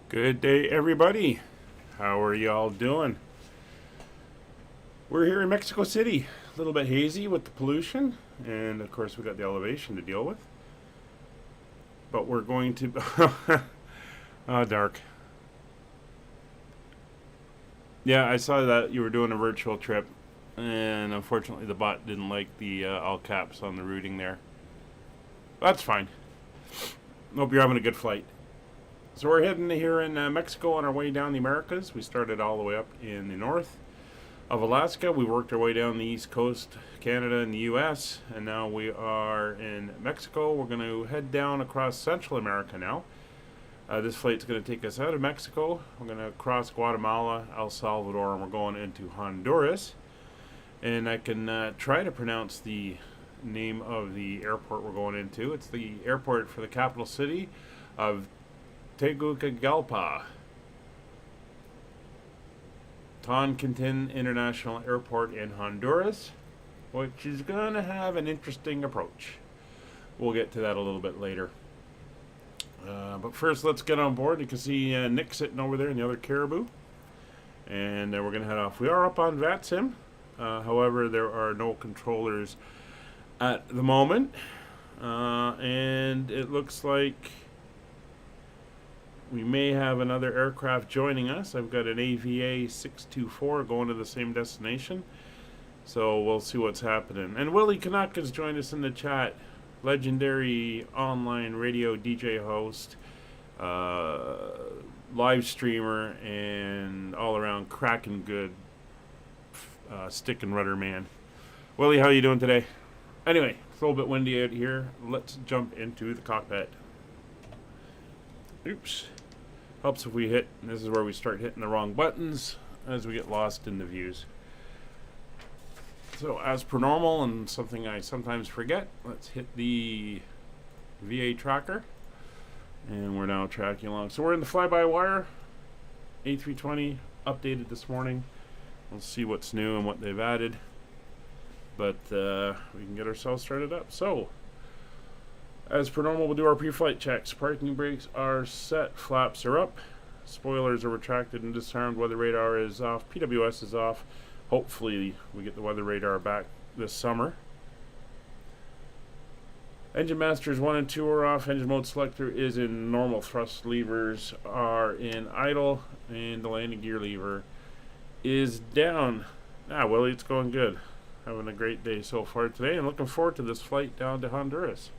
Good day, everybody. How are y'all doing? We're here in Mexico City. A little bit hazy with the pollution, and of course, we got the elevation to deal with. But we're going to. Dark. Yeah, I saw that you were doing a virtual trip, and unfortunately, the bot didn't like the all caps on the routing there. That's fine. Hope you're having a good flight. So we're heading here in Mexico on our way down the Americas. We started all the way up in the north of Alaska. We worked our way down the east coast, Canada and the U.S. And now we are in Mexico. We're going to head down across Central America now. This flight's going to take us out of Mexico. We're going to cross Guatemala, El Salvador, and we're going into Honduras. And I can try to pronounce the name of the airport we're going into. It's the airport for the capital city of Tegucigalpa. Toncontin International Airport in Honduras, which is going to have an interesting approach. We'll get to that a little bit later. But first, let's get on board. You can see Nick sitting over there in the other Caribou. And we're going to head off. We are up on VATSim. However, there are no controllers at the moment. And it looks like we may have another aircraft joining us. I've got an AVA 624 going to the same destination. So we'll see what's happening. And Willie Kanaka's joined us in the chat. Legendary online radio DJ host, live streamer, and all around cracking good stick and rudder man. Willie, how are you doing today? Anyway, it's a little bit windy out here. Let's jump into the cockpit. Oops. Helps if we hit, and this is where we start hitting the wrong buttons as we get lost in the views. So as per normal, and something I sometimes forget, let's hit the VA tracker. And we're now tracking along. So we're in the fly-by-wire. A320 updated this morning. We'll see what's new and what they've added. But we can get ourselves started up. So as per normal, we'll do our pre-flight checks. Parking brakes are set, flaps are up, spoilers are retracted and disarmed, weather radar is off, PWS is off. Hopefully we get the weather radar back this summer. Engine masters 1 and 2 are off, engine mode selector is in normal, thrust levers are in idle, and the landing gear lever is down. Willie, it's going good. Having a great day so far today, and looking forward to this flight down to Honduras.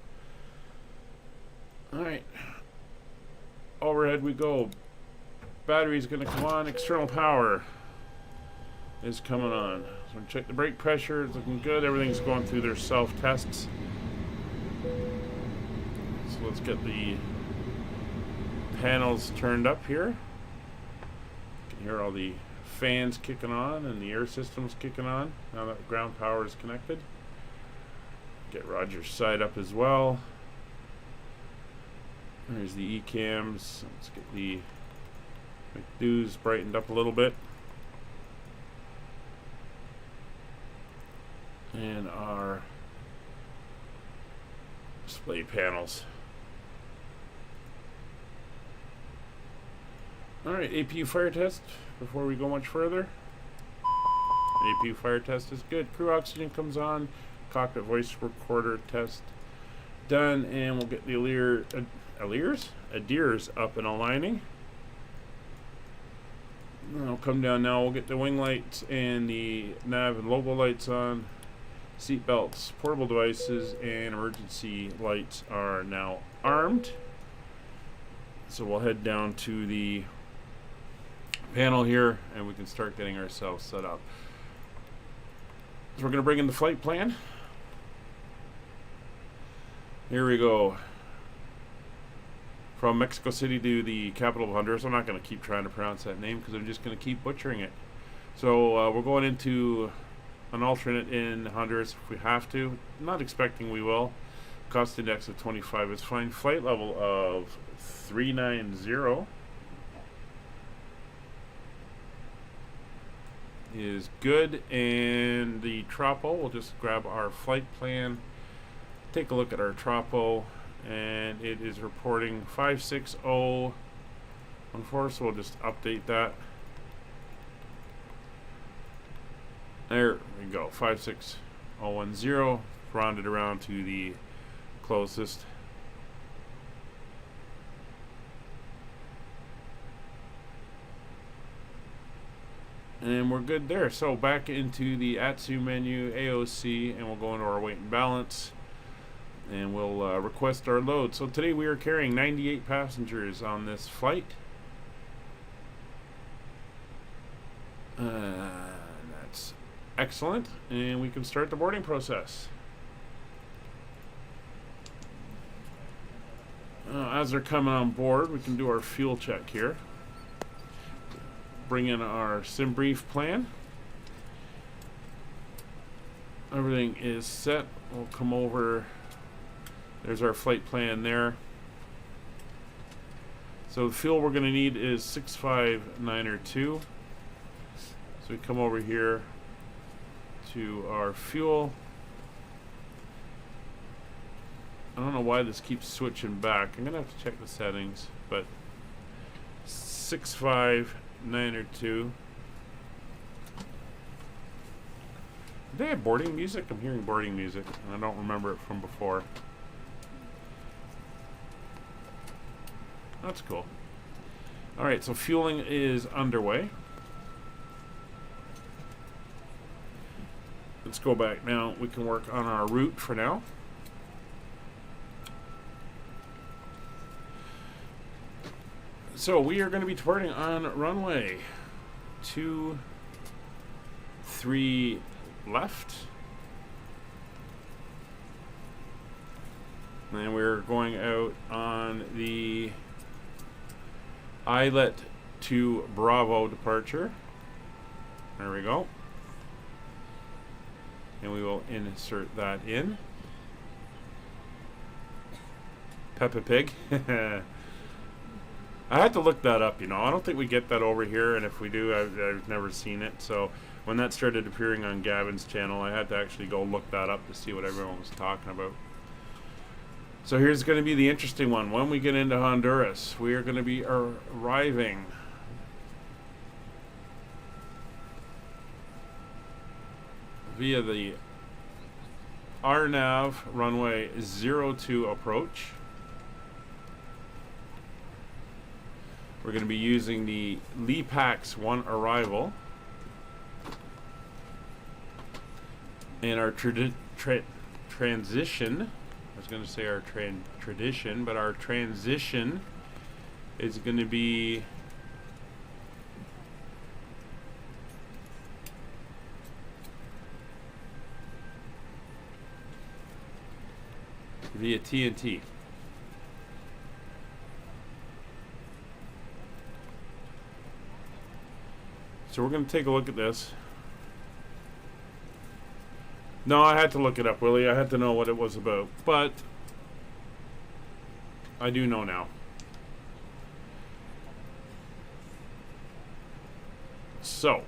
Alright, overhead we go. Battery's going to come on. External power is coming on. So check the brake pressure. It's looking good. Everything's going through their self-tests. So let's get the panels turned up here. You can hear all the fans kicking on and the air system's kicking on now that ground power is connected. Get Roger's side up as well. There's the eCams. Let's get the McDo's brightened up a little bit. And our display panels. Alright, APU fire test before we go much further. APU fire test is good. Crew oxygen comes on. Cockpit voice recorder test done. And we'll get the Adirs up and aligning. I'll come down now. We'll get the wing lights and the nav and logo lights on. Seat belts, portable devices, and emergency lights are now armed. So we'll head down to the panel here and we can start getting ourselves set up. So we're going to bring in the flight plan. Here we go. From Mexico City to the capital of Honduras. I'm not going to keep trying to pronounce that name because I'm just going to keep butchering it. So we're going into an alternate in Honduras if we have to. Not expecting we will. Cost index of 25 is fine. Flight level of 390 is good. And the Throttle, we'll just grab our flight plan. Take a look at our Throttle. And it is reporting 560 114, so we'll just update that. There we go, 56010, rounded around to the closest. And we're good there. So back into the VATSim menu, AOC, and we'll go into our weight and balance. And we'll request our load. So today we are carrying 98 passengers on this flight. That's excellent. And we can start the boarding process. As they're coming on board, we can do our fuel check here. Bring in our sim brief plan. Everything is set. We'll come over. There's our flight plan there. So the fuel we're going to need is 65902. So we come over here to our fuel. I don't know why this keeps switching back. I'm going to have to check the settings, but 65902. Do they have boarding music? I'm hearing boarding music, and I don't remember it from before. That's cool. Alright, so fueling is underway. Let's go back now. We can work on our route for now. So we are going to be departing on runway 23 left. And we're going out on the Islet to Bravo departure. There we go. And we will insert that in. Peppa Pig. I had to look that up, you know. I don't think we get that over here, and if we do, I've never seen it. So when that started appearing on Gavin's channel, I had to actually go look that up to see what everyone was talking about. So here's going to be the interesting one. When we get into Honduras, we are going to be arriving via the RNAV runway 02 approach. We're going to be using the LEPAX 1 arrival. And our transition, I was going to say our tradition, but our transition is going to be via TNT. So we're going to take a look at this. No, I had to look it up, Willie. I had to know what it was about. But I do know now. So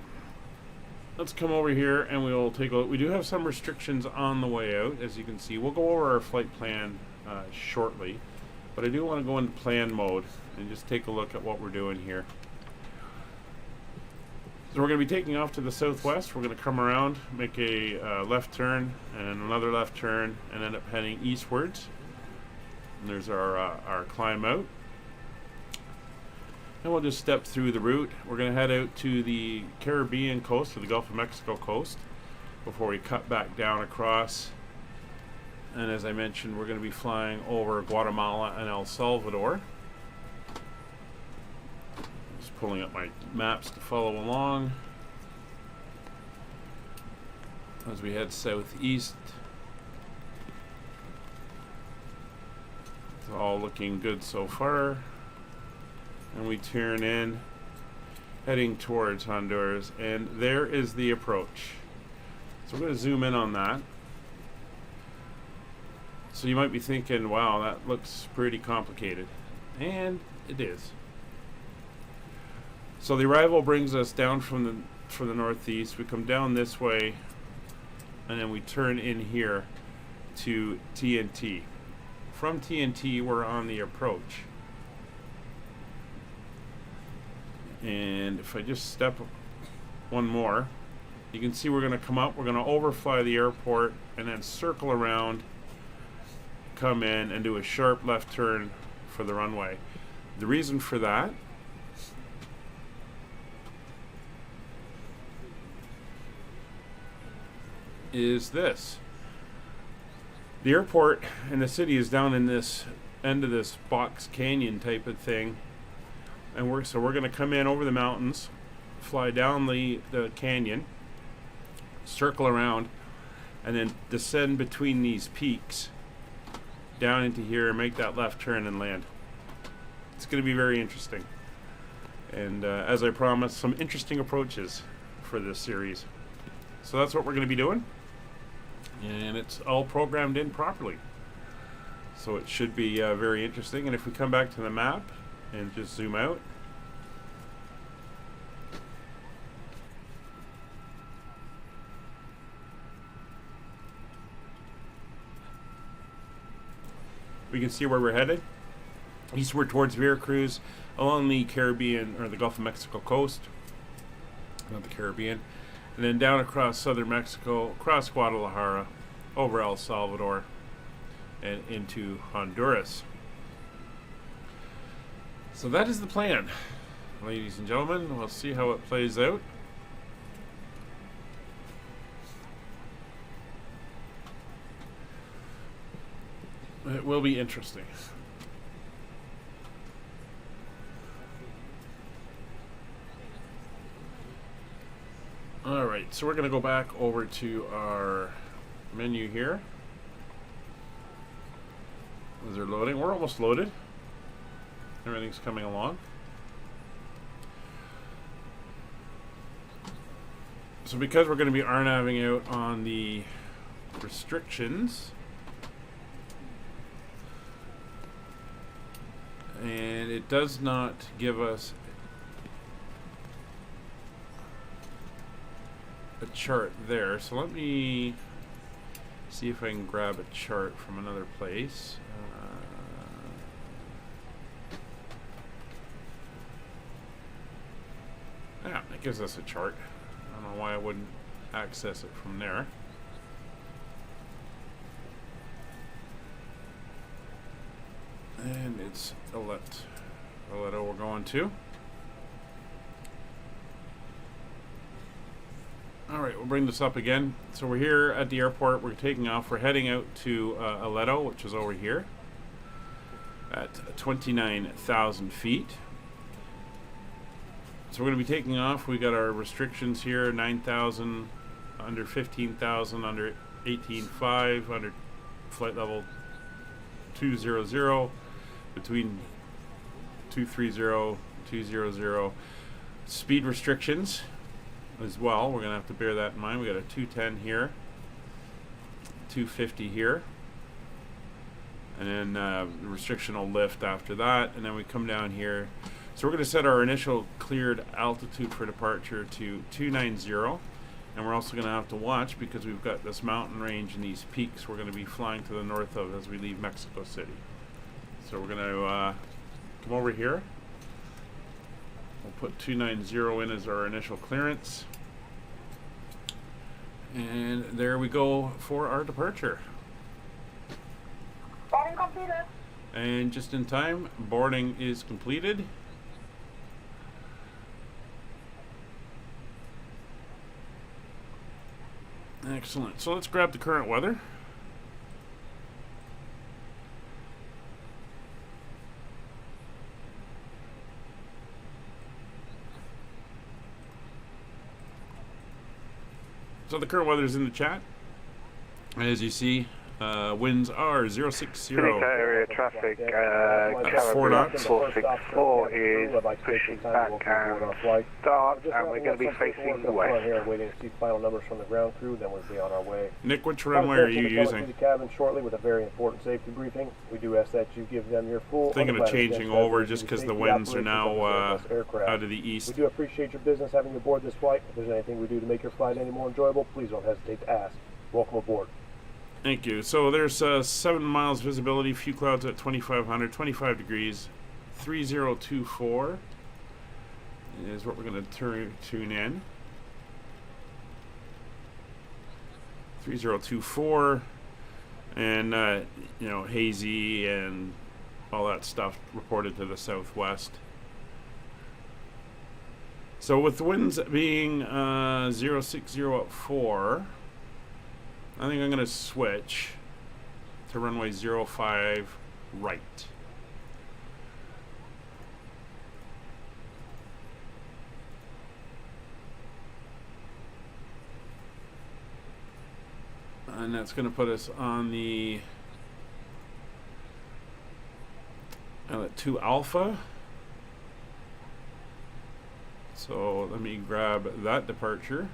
let's come over here and we'll take a look. We do have some restrictions on the way out, as you can see. We'll go over our flight plan shortly. But I do want to go into plan mode and just take a look at what we're doing here. So we're going to be taking off to the southwest. We're going to come around, make a left turn, and then another left turn, and end up heading eastwards. And there's our climb out. And we'll just step through the route. We're going to head out to the Caribbean coast, to the Gulf of Mexico coast, before we cut back down across. And as I mentioned, we're going to be flying over Guatemala and El Salvador. Pulling up my maps to follow along as we head southeast. It's all looking good so far, and we turn in heading towards Honduras, and there is the approach. So we're going to zoom in on that. So you might be thinking, wow, that looks pretty complicated, and it is. So the arrival brings us down from the northeast. We come down this way, and then we turn in here to TNT. From TNT, we're on the approach. And if I just step one more, you can see we're going to come up, we're going to overfly the airport, and then circle around, come in, and do a sharp left turn for the runway. The reason for that is this. The airport and the city is down in this end of this box canyon type of thing, and we're going to come in over the mountains, fly down the canyon, circle around, and then descend between these peaks down into here and make that left turn and land. It's going to be very interesting, and as I promised, some interesting approaches for this series. So that's what we're going to be doing, and it's all programmed in properly, so it should be very interesting. And if we come back to the map and just zoom out, we can see where we're headed, eastward towards Veracruz, along the Caribbean, or the Gulf of Mexico coast, not the Caribbean, and then down across southern Mexico, across Guadalajara, over El Salvador, and into Honduras. So that is the plan, ladies and gentlemen. We'll see how it plays out. It will be interesting. Alright, so we're going to go back over to our menu here. As they're loading, we're almost loaded. Everything's coming along. So because we're going to be RNAVing out on the restrictions, and it does not give us a chart there, so let me see if I can grab a chart from another place. Yeah, it gives us a chart. I don't know why I wouldn't access it from there. And it's Aleto we're going to. Alright, we'll bring this up again. So we're here at the airport, we're taking off, we're heading out to Aleto, which is over here, at 29,000 feet. So we're going to be taking off. We got our restrictions here: 9,000, under 15,000, under 18.5, under flight level 200, between 230, 200. Speed restrictions as well. We're going to have to bear that in mind. We got a 210 here, 250 here, and then the restriction will lift after that, and then we come down here. So we're going to set our initial cleared altitude for departure to 290, and we're also going to have to watch because we've got this mountain range and these peaks we're going to be flying to the north of as we leave Mexico City. So we're going to come over here. We'll put 290 in as our initial clearance, and there we go for our departure. Boarding completed. And just in time, boarding is completed. Excellent. So let's grab the current weather. So the current weather is in the chat. As you see, winds are 060. Area traffic, 4 knots. 464 is pushing back and start, and we're going to be facing west. Here, waiting to see final numbers from the ground crew, then we'll be on our way. Nick, which runway are you using? The cabin shortly with a very important safety briefing. We do ask that you give them your full. Thinking of changing over just because the winds are now out of the east. We do appreciate your business having you aboard this flight. If there's anything we do to make your flight any more enjoyable, please don't hesitate to ask. Welcome aboard. Thank you. So there's 7 miles visibility, few clouds at 2,500, 25 degrees, 3024. is what we're going to tune in. 3024, and you know, hazy and all that stuff reported to the southwest. So with the winds being 060 I think I'm going to switch to runway 05 right. And that's going to put us on the 2 Alpha. So let me grab that departure.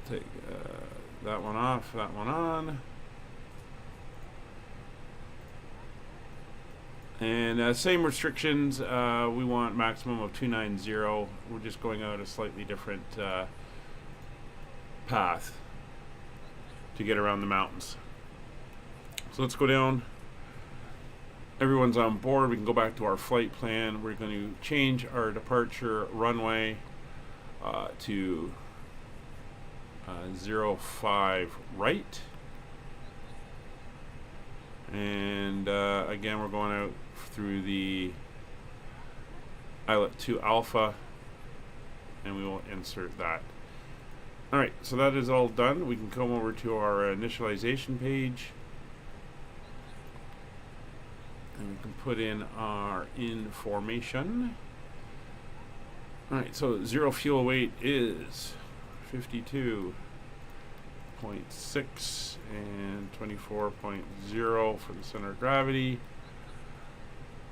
Take that one off, that one on. And same restrictions, we want maximum of 290. We're just going out a slightly different path to get around the mountains. So let's go down. Everyone's on board. We can go back to our flight plan. We're going to change our departure runway to 05 right. And again, we're going out through the islet 2 Alpha, and we will insert that. Alright, so that is all done. We can come over to our initialization page, and we can put in our information. Alright, so zero fuel weight is 52.6 and 24.0 for the center of gravity.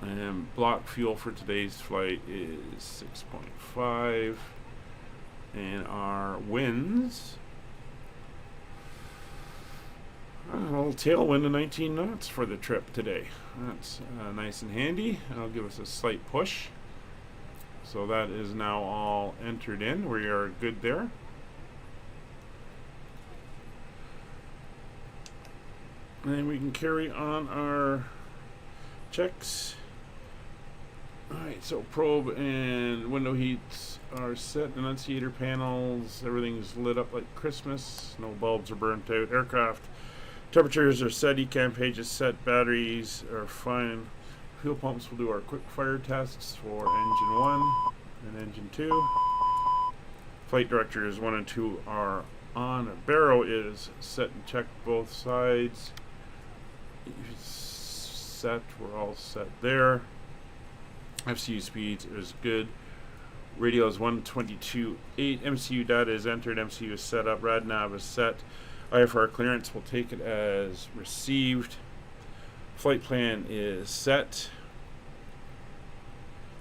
And block fuel for today's flight is 6.5. And our winds, a little tailwind of 19 knots for the trip today. That's nice and handy. That'll give us a slight push. So that is now all entered in. We are good there. And we can carry on our checks. Alright, so probe and window heats are set. Annunciator panels, everything's lit up like Christmas. No bulbs are burnt out. Aircraft temperatures are set. Ecam page is set. Batteries are fine. Fuel pumps will do our quick fire tests for engine 1 and engine 2. Flight directors 1 and 2 are on. Barrow is set and checked both sides. Set, we're all set there. FCU speeds is good. Radio is 122.8. MCU data is entered. MCU is set up. RadNav is set. IFR clearance will take it as received. Flight plan is set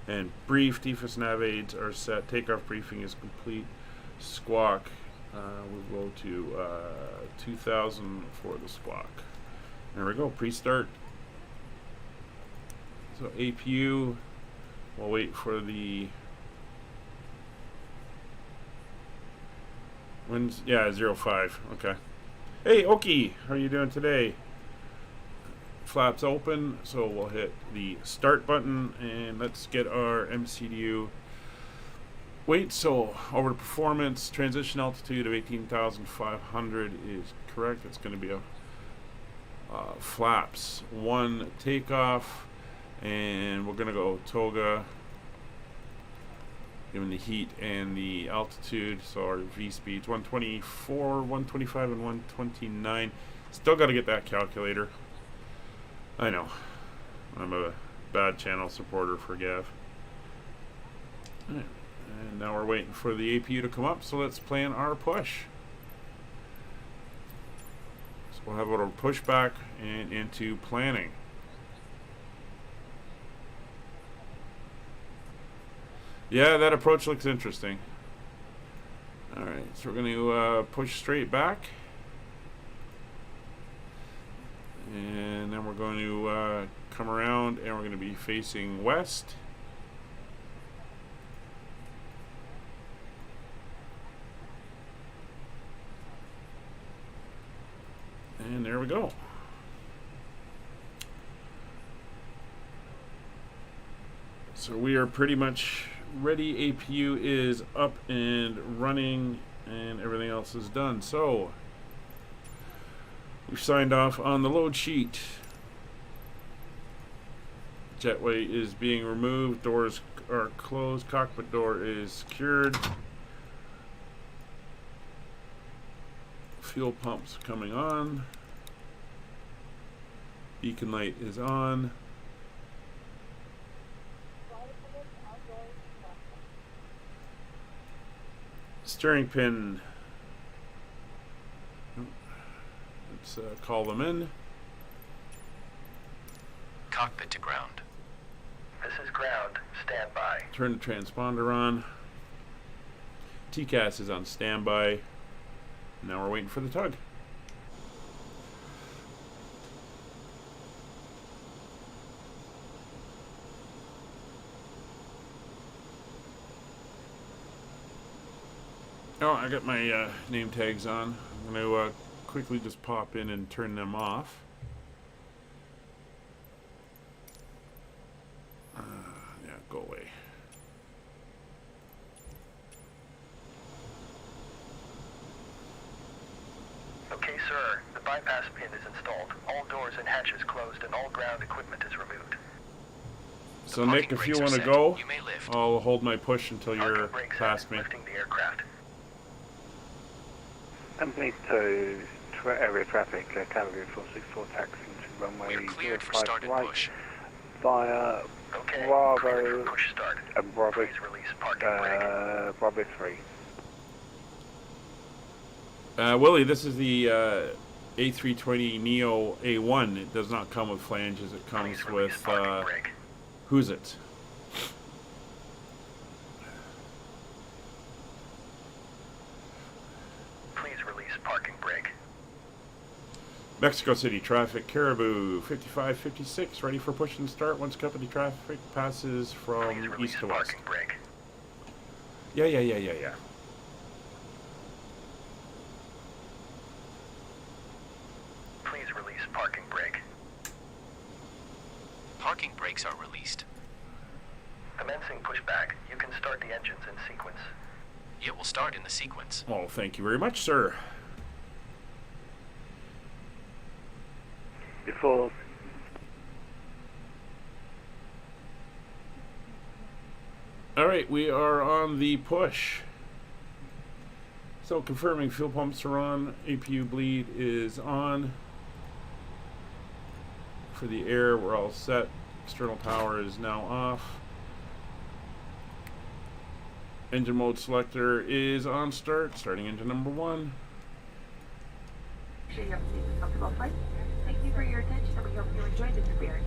and briefed. DFIS nav aids are set. Takeoff briefing is complete. Squawk, we'll go to 2000 for the squawk. There we go, pre-start. So APU, we'll wait for the winds. Yeah, 05. Okay. Hey, Oki, how are you doing today? Flaps open, so we'll hit the start button and let's get our MCDU weight. So over to performance, transition altitude of 18,500 is correct. It's going to be a flaps 1 takeoff, and we're going to go toga given the heat and the altitude. So our V speeds 124, 125, and 129. Still got to get that calculator. I know I'm a bad channel supporter for Gav. Right. And now we're waiting for the APU to come up, so let's plan our push. So we'll have a little pushback and into planning. Yeah, that approach looks interesting. Alright, so we're going to push straight back. And then we're going to come around and we're going to be facing west. And there we go. So we are pretty much ready. APU is up and running, and everything else is done. So we've signed off on the load sheet. Jetway is being removed. Doors are closed. Cockpit door is secured. Fuel pumps coming on. Beacon light is on. Steering pin. Let's call them in. Cockpit to ground. This is ground. Stand by. Turn the transponder on. TCAS is on standby. Now we're waiting for the tug. Oh, I got my name tags on. I'm going to quickly just pop in and turn them off. Yeah, go away. Okay, sir. The bypass pin is installed. All doors and hatches closed and all ground equipment is removed. So Nick, if you want to go, I'll hold my push until you're past me. Lifting the aircraft. Company to area traffic, category 464 taxi to runway. We're cleared for start and push. Via Bravo push start. Bravo, please release parking brake. Bravo 3. Willie, this is the A320 Neo A1. It does not come with flanges. It comes with who's it? Please release parking brake. Mexico City traffic, Caribou 5556, ready for push and start once company traffic passes from east to west. Brake. Yeah. Please release parking brake. Parking brakes are released. Commencing pushback. You can start the engines in sequence. It will start in the sequence. Oh, thank you very much, sir. Before. All right, we are on the push. So confirming fuel pumps are on, APU bleed is on. For the air, we're all set. External power is now off. Engine mode selector is on start, starting engine number 1. Sure you have a safe and comfortable flight. Thank you for your attention, and we hope you enjoyed this experience.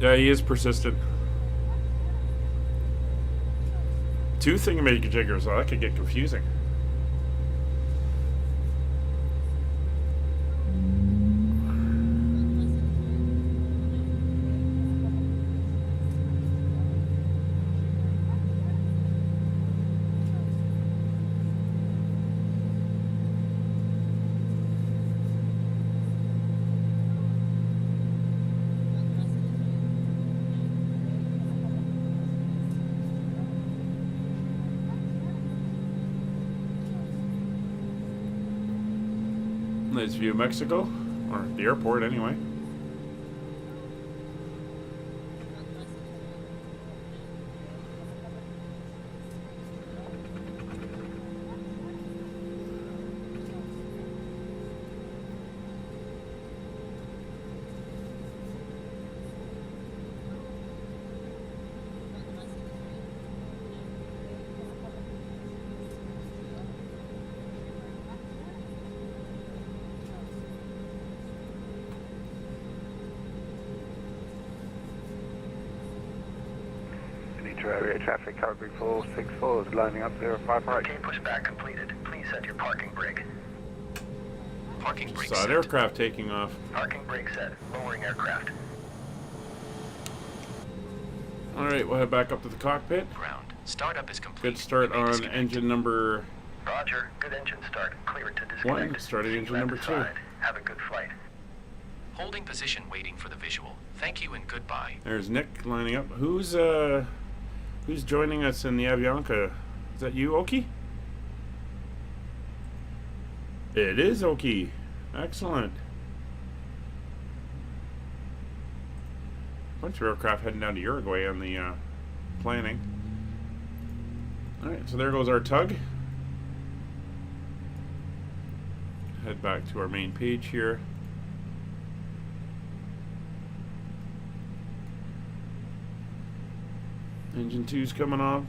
Yeah, he is persistent. 2 thingamajiggers, so that could get confusing. Nice view of Mexico, or the airport anyway. Area traffic, category 464 is lining up 05 right. Okay, pushback completed. Please set your parking brake. Parking brake Saw set. an aircraft taking off. Parking brake set. Lowering aircraft. Alright, we'll head back up to the cockpit. Ground. Startup is complete. Good start You may on disconnect. engine number Roger. Good engine start. Clear it to disconnect. 1. Starting engine number 2. Have a good flight. Holding position waiting for the visual. Thank you and goodbye. There's Nick lining up. Who's joining us in the Avianca? Is that you, Oki? It is Oki. Excellent. Bunch of aircraft heading down to Uruguay on the planning. Alright, so there goes our tug. Head back to our main page here. Engine 2's coming on.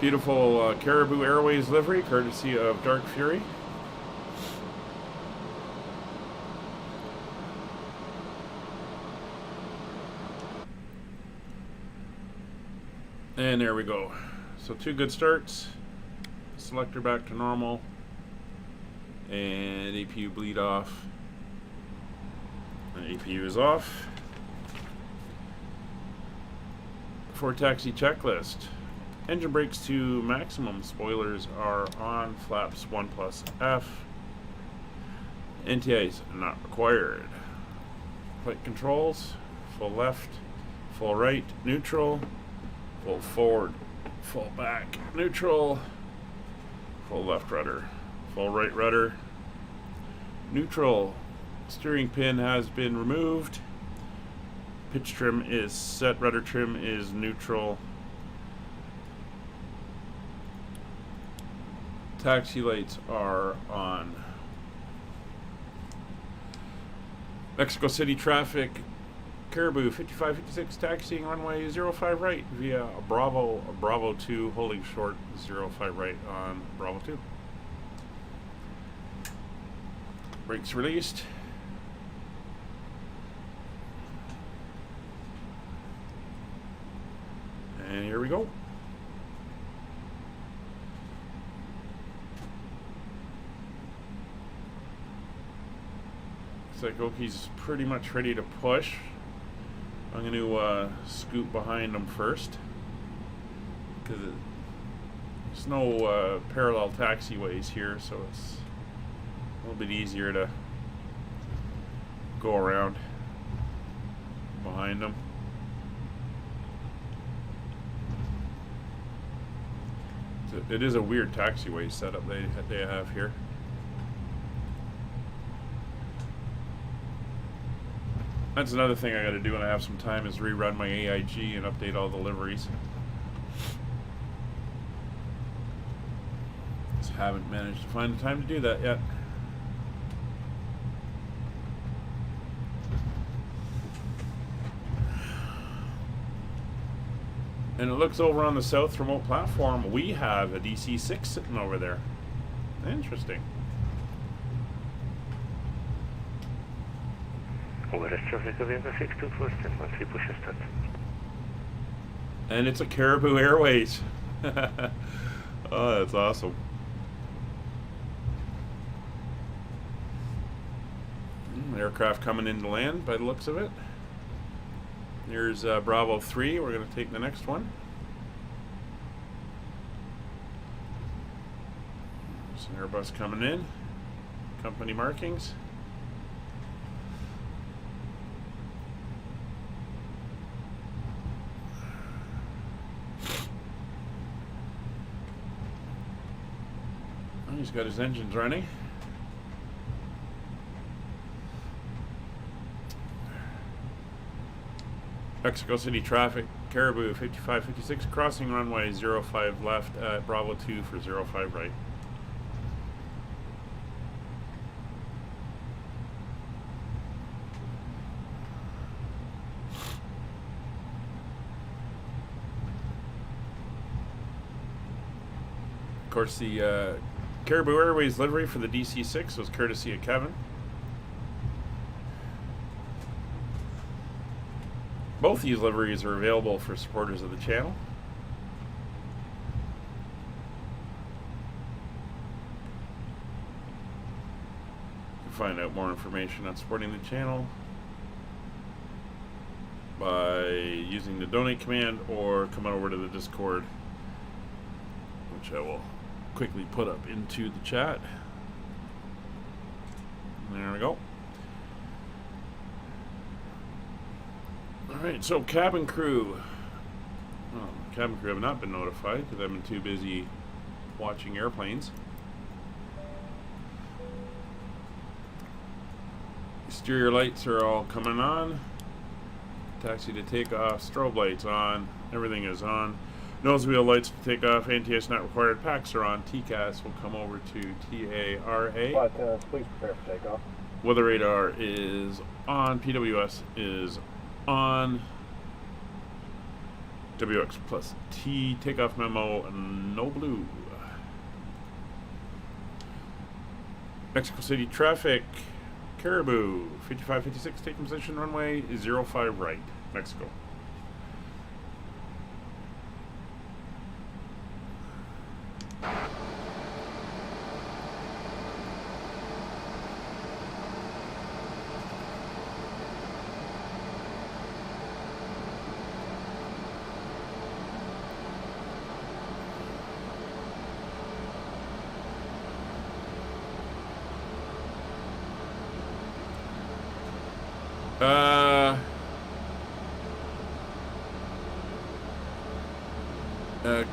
Beautiful Caribou Airways livery, courtesy of Dark Fury. And there we go. So 2 good starts. Selector back to normal. And APU bleed off. And APU is off. For taxi checklist. Engine brakes to maximum. Spoilers are on. Flaps 1+F. NTIs not required. Flight controls. Full left. Full right. Neutral. Full forward. Full back. Neutral. Full left rudder. Full right rudder. Neutral. Steering pin has been removed. Pitch trim is set. Rudder trim is neutral. Taxi lights are on. Mexico City traffic. Caribou 5556 taxiing runway 05 right via Bravo 2 holding short 05 right on Bravo 2. Brakes released. And here we go. Looks like Oki's pretty much ready to push. I'm going to scoot behind him first because there's no parallel taxiways here, so it's a little bit easier to go around behind them. It is a weird taxiway setup they have here. That's another thing I got to do when I have some time is rerun my AIG and update all the liveries. Just haven't managed to find the time to do that yet. And it looks over on the south remote platform. We have a DC-6 sitting over there. Interesting. And it's a Caribou Airways. Oh, that's awesome. Aircraft coming in to land by the looks of it. Here's Bravo 3. We're going to take the next one. There's an Airbus coming in. Company markings. He's got his engines running. Mexico City traffic, Caribou 5556 crossing runway 05 left at Bravo 2 for 05 right. Of course, the Caribou Airways livery for the DC-6 was courtesy of Kevin. Both these liveries are available for supporters of the channel. find out more information on supporting the channel by using the donate command or coming over to the Discord, which I will quickly put up into the chat. There we go. Alright, so cabin crew. Oh, cabin crew have not been notified because I've been too busy watching airplanes. Exterior lights are all coming on. Taxi to take off, strobe lights on, everything is on. Nose wheel lights to take off, ANTS not required, packs are on. TCAS will come over to TARA. Flight attendants, please prepare for takeoff. Weather radar is on, PWS is on. WX plus T, takeoff memo, no blue. Mexico City traffic, Caribou, 5556, taking position, runway 05 right, Mexico.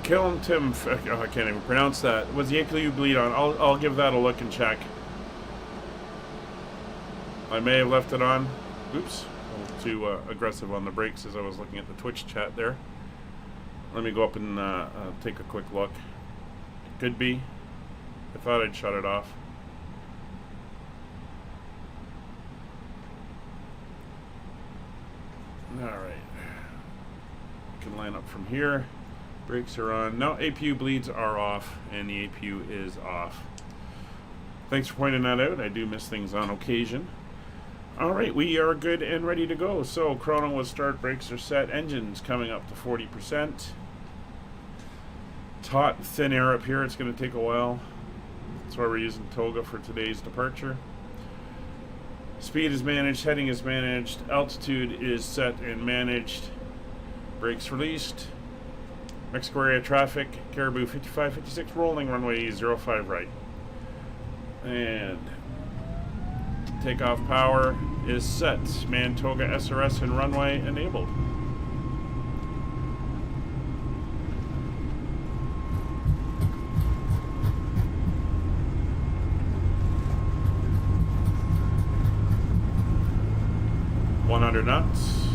Kiln Tim, oh, I can't even pronounce that. Was the ankle you bleed on? I'll give that a look and check. I may have left it on. Oops, a little too aggressive on the brakes as I was looking at the Twitch chat there. Let me go up and take a quick look. It could be. I thought I'd shut it off. Alright. Can line up from here. Brakes are on. No, APU bleeds are off, and the APU is off. Thanks for pointing that out. I do miss things on occasion. Alright, we are good and ready to go. So, chrono will start, brakes are set, engines coming up to 40%. Taut, thin air up here, it's going to take a while. That's why we're using Toga for today's departure. Speed is managed, heading is managed, altitude is set and managed. Brakes released. Mexico area traffic, Caribou 5556, rolling runway 05 right. And takeoff power is set. Mantoga SRS and runway enabled. knots.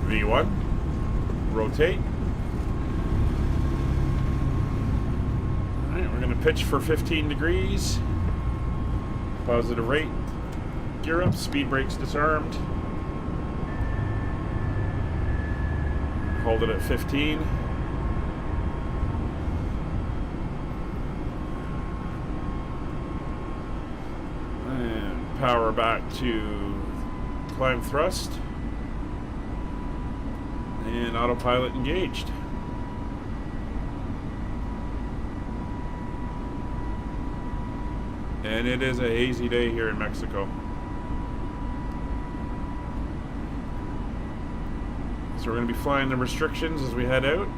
V1. Rotate. Alright, we're going to pitch for 15 degrees. Positive rate. Gear up. Speed brakes disarmed. Hold it at 15. And power back to climb thrust. And autopilot engaged. And it is a hazy day here in Mexico. So we're going to be flying the restrictions as we head out.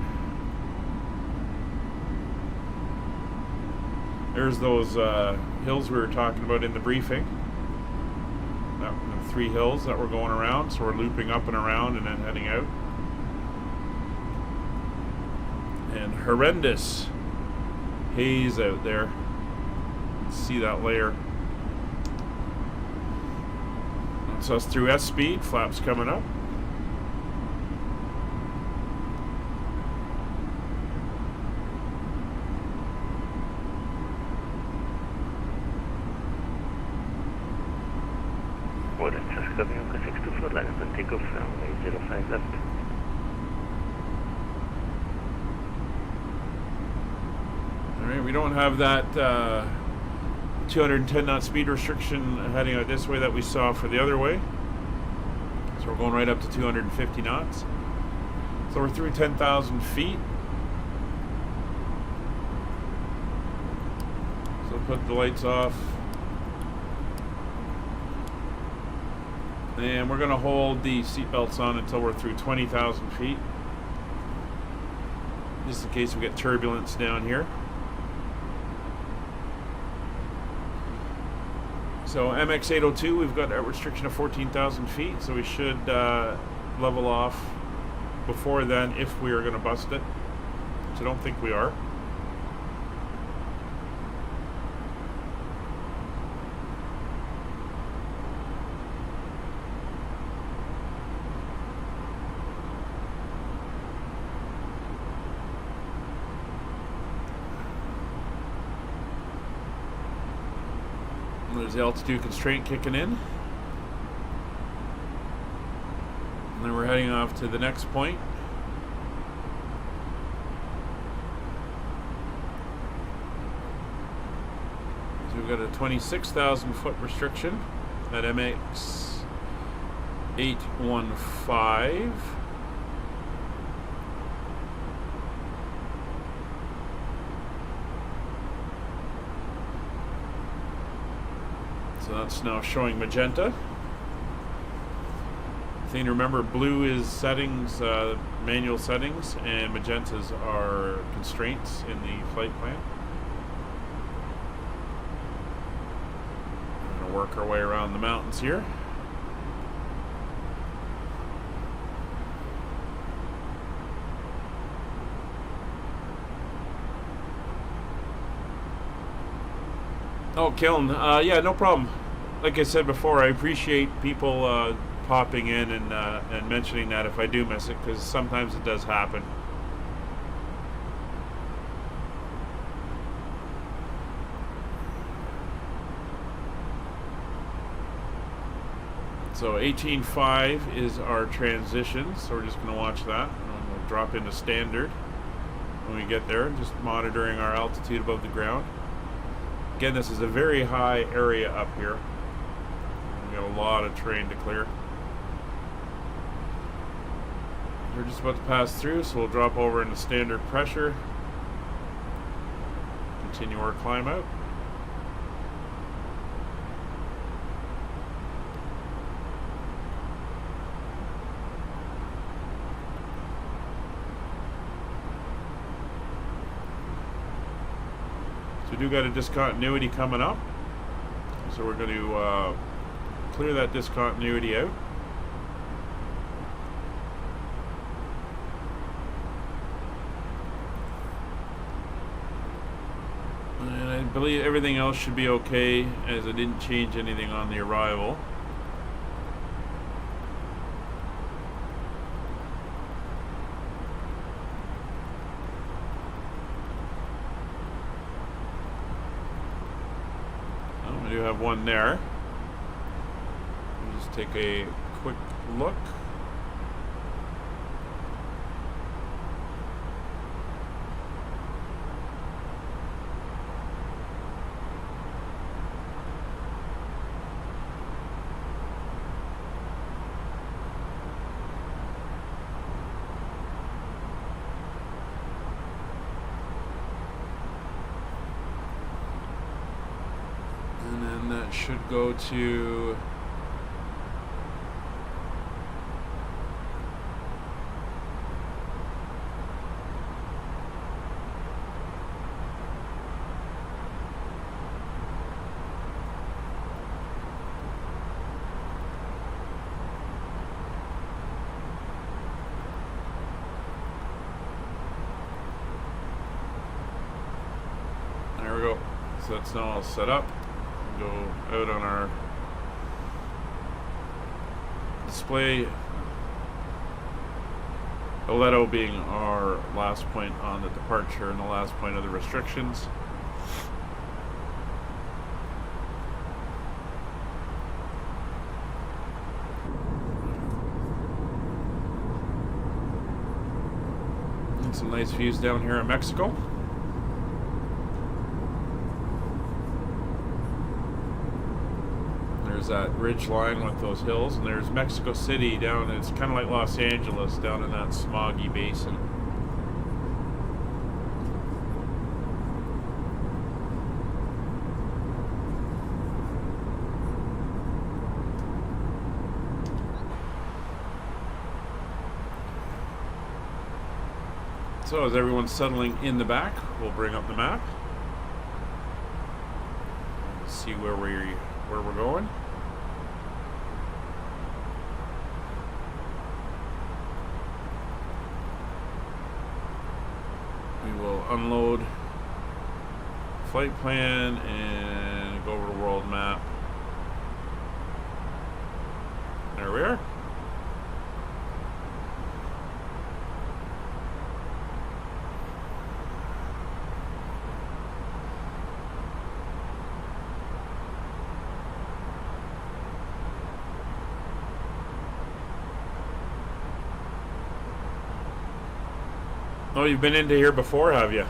There's those hills we were talking about in the briefing. The 3 hills that we're going around. So we're looping up and around and then heading out. And horrendous haze out there. See that layer. So it's through S speed, flaps coming up. Quadrant, just coming on 624, line up and take off runway 05 left. Alright, we don't have that 210 knot speed restriction heading out this way that we saw for the other way. So we're going right up to 250 knots. So we're through 10,000 feet. put the lights off. And we're going to hold the seatbelts on until we're through 20,000 feet. Just in case we get turbulence down here. So MX802, we've got a restriction of 14,000 feet, so we should level off before then if we are going to bust it, which I don't think we are. There's the altitude constraint kicking in. And then we're heading off to the next point. So we've got a 26,000 foot restriction at MX815. So that's now showing magenta. Thing to remember, blue is settings, manual settings, and magentas are constraints in the flight plan. We're going to work our way around the mountains here. Oh, Kiln, yeah, no problem. Like I said before, I appreciate people popping in and mentioning that if I do miss it, because sometimes it does happen. So 18.5 is our transition, so we're just going to watch that. And we'll drop into standard when we get there, just monitoring our altitude above the ground. Again, this is a very high area up here. We've got a lot of terrain to clear. We're just about to pass through, so we'll drop over into standard pressure. Continue our climb out. We do got a discontinuity coming up, so we're going to clear that discontinuity out. And I believe everything else should be okay, as I didn't change anything on the arrival. We do have one there. We'll just take a quick look. Should go to there we go. So that's now all set up. Go out on our display. Aledo being our last point on the departure and the last point of the restrictions. And some nice views down here in Mexico. There's that ridge line with those hills, and there's Mexico City down. It's kind of like Los Angeles down in that smoggy basin. So as everyone's settling in the back, we'll bring up the map. See where we're going. We will unload flight plan and go over to world map. There we are. Oh, you've been into here before, have you?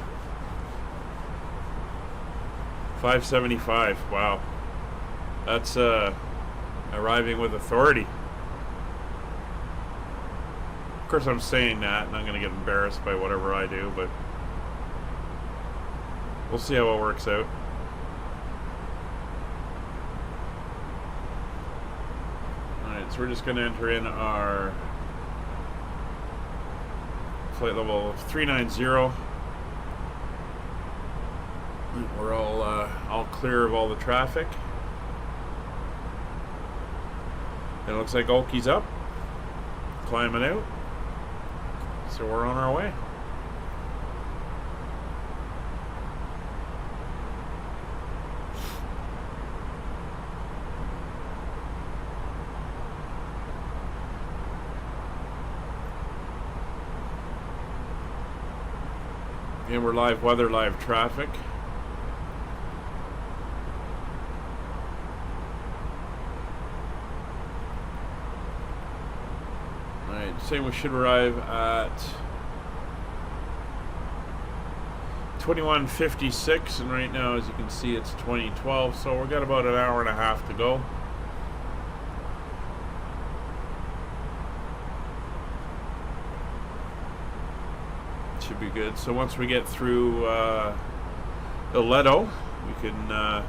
575. Wow. That's arriving with authority. Of course, I'm saying that, and I'm going to get embarrassed by whatever I do, but we'll see how it works out. Alright, so we're just going to enter in our flight level 390. We're all clear of all the traffic. It looks like Oki's up, climbing out. So we're on our way. And we're live weather, live traffic. Alright, saying we should arrive at 21:56, and right now, as you can see, it's 20:12, so we've got about an hour and a half to go. Should be good. So once we get through Ileto, we can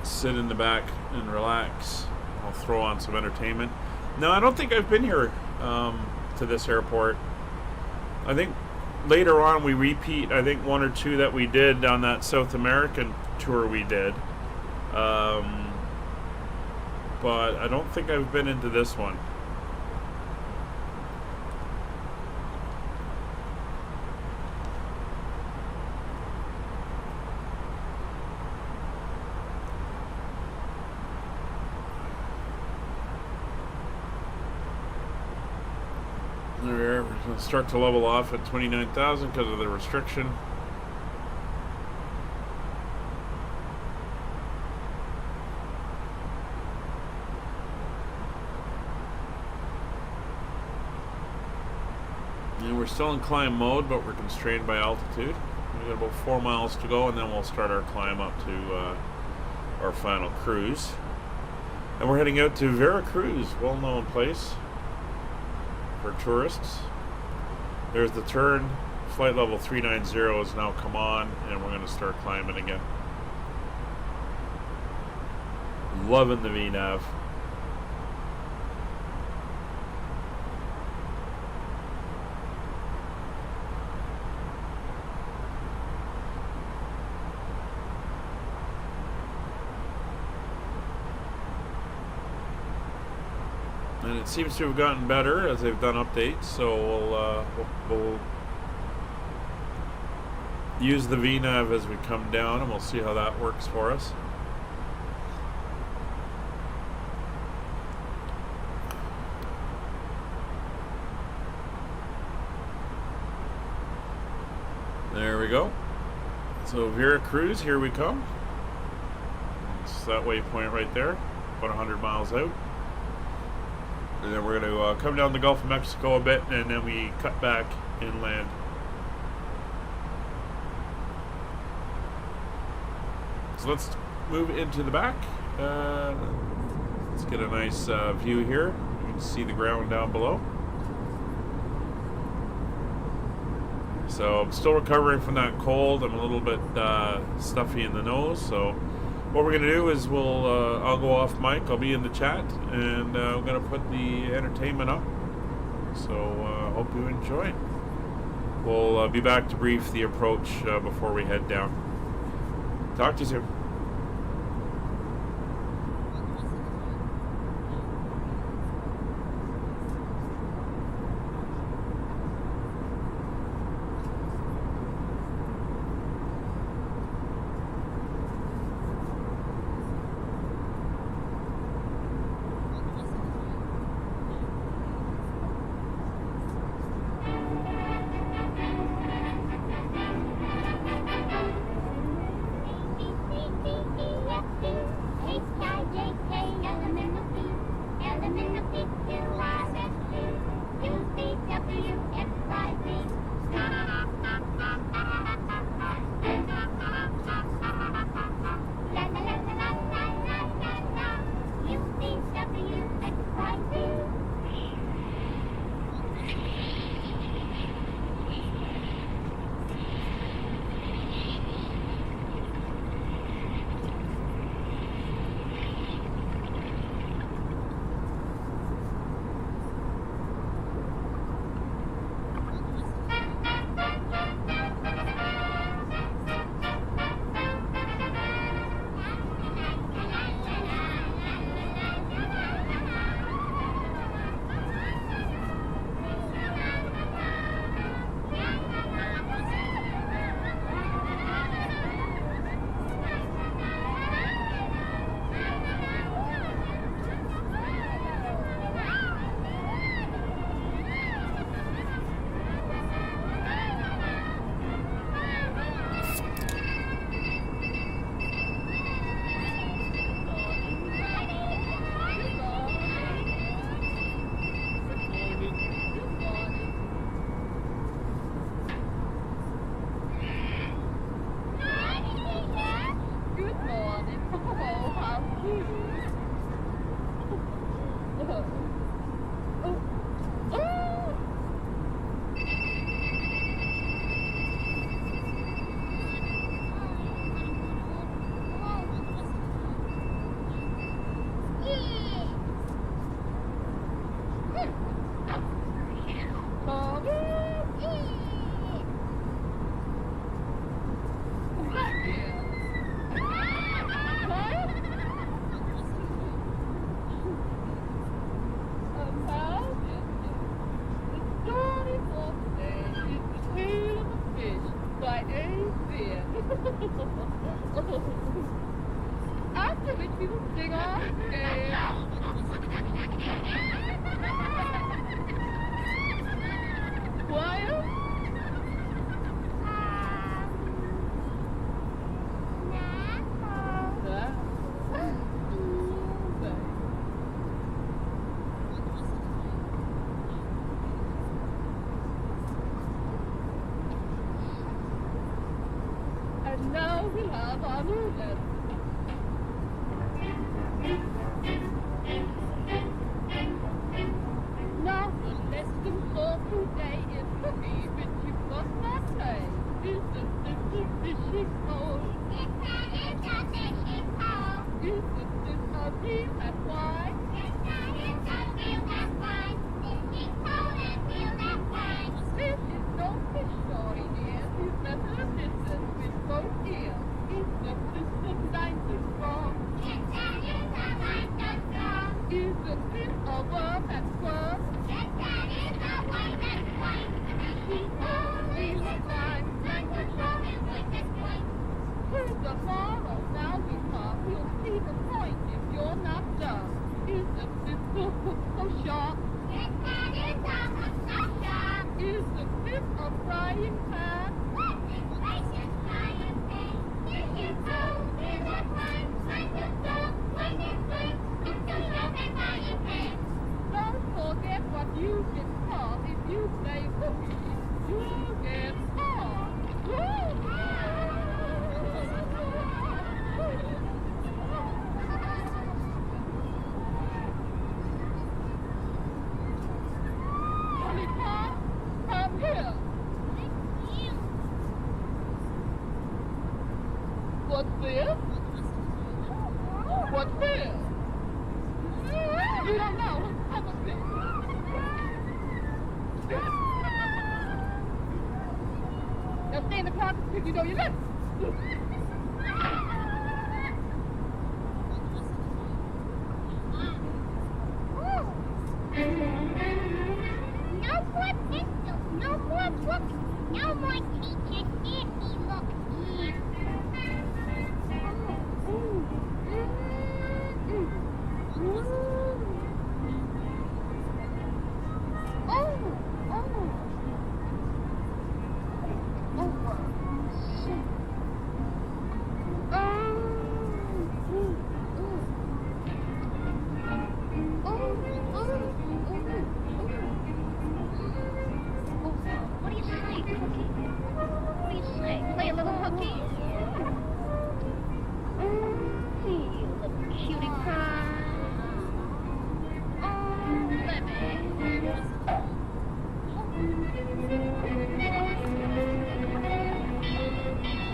sit in the back and relax. I'll throw on some entertainment. No, I don't think I've been here to this airport. I think later on we repeat, I think one or two that we did on that South American tour we did. But I don't think I've been into this one. We're going to start to level off at 29,000 because of the restriction. And we're still in climb mode, but we're constrained by altitude. We've got about 4 miles to go, and then we'll start our climb up to our final cruise. And we're heading out to Veracruz, well-known place for tourists. There's the turn. Flight level 390 has now come on, and we're going to start climbing again. Loving the VNAV. And it seems to have gotten better as they've done updates, so we'll use the VNAV as we come down, and we'll see how that works for us. There we go. So Veracruz, here we come. It's that waypoint right there, about 100 miles out. And then we're going to come down the Gulf of Mexico a bit, and then we cut back inland. So let's move into the back. Let's get a nice view here. You can see the ground down below. So I'm still recovering from that cold. I'm a little bit stuffy in the nose, so what we're going to do is I'll go off mic, I'll be in the chat, and I'm going to put the entertainment up, So hope you enjoyed. We'll be back to brief the approach before we head down. Talk to you soon. After which we will sing our dance. Choir? And now we have our roulette. Now the lesson for today is cookie, which you must not say. Is the fishing pole? Is the feel that wine? This is no fish story, dear. You've never listened with both ears. Is the system nice and strong? Is the fish a worm that squirms? Here's the moral, now we talk, you'll see the point if you're not dumb. Is the pistol so sharp? Is the fifth a frying pan? Don't forget what you've been taught. If you play cookies, you'll get caught. Honeycomb, come here. What's this? What's this? You don't know. Have a bit. Now stay in the car if you know you left. No more pistols, no more books, no more teachers. Nancy, look here. What do you say, Cookie? What do you say? Play a little hooky? You little cutie pie. Let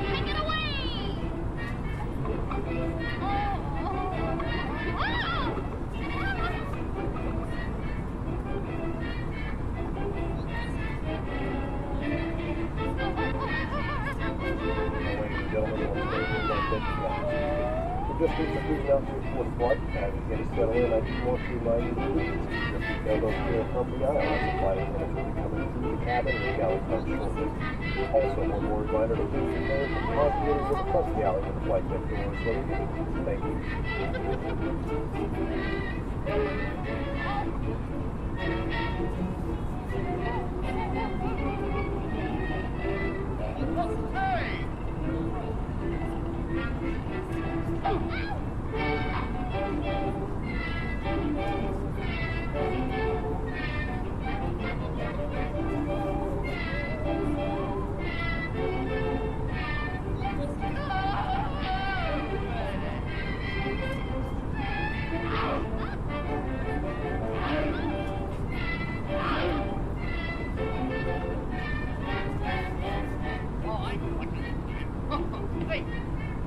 take it away! Ladies and gentlemen, once again, we're going to We're just reaching cruising out to your fourth flight. As we get settled in, I do want to remind you to please keep your seatbelt over here from the aisle as the flight attendants will be coming through the cabin and the galley pump shortly. Also, one more reminder to please prepare for the possibilities of the front of the alley when the flight deck door is loaded. Thank you.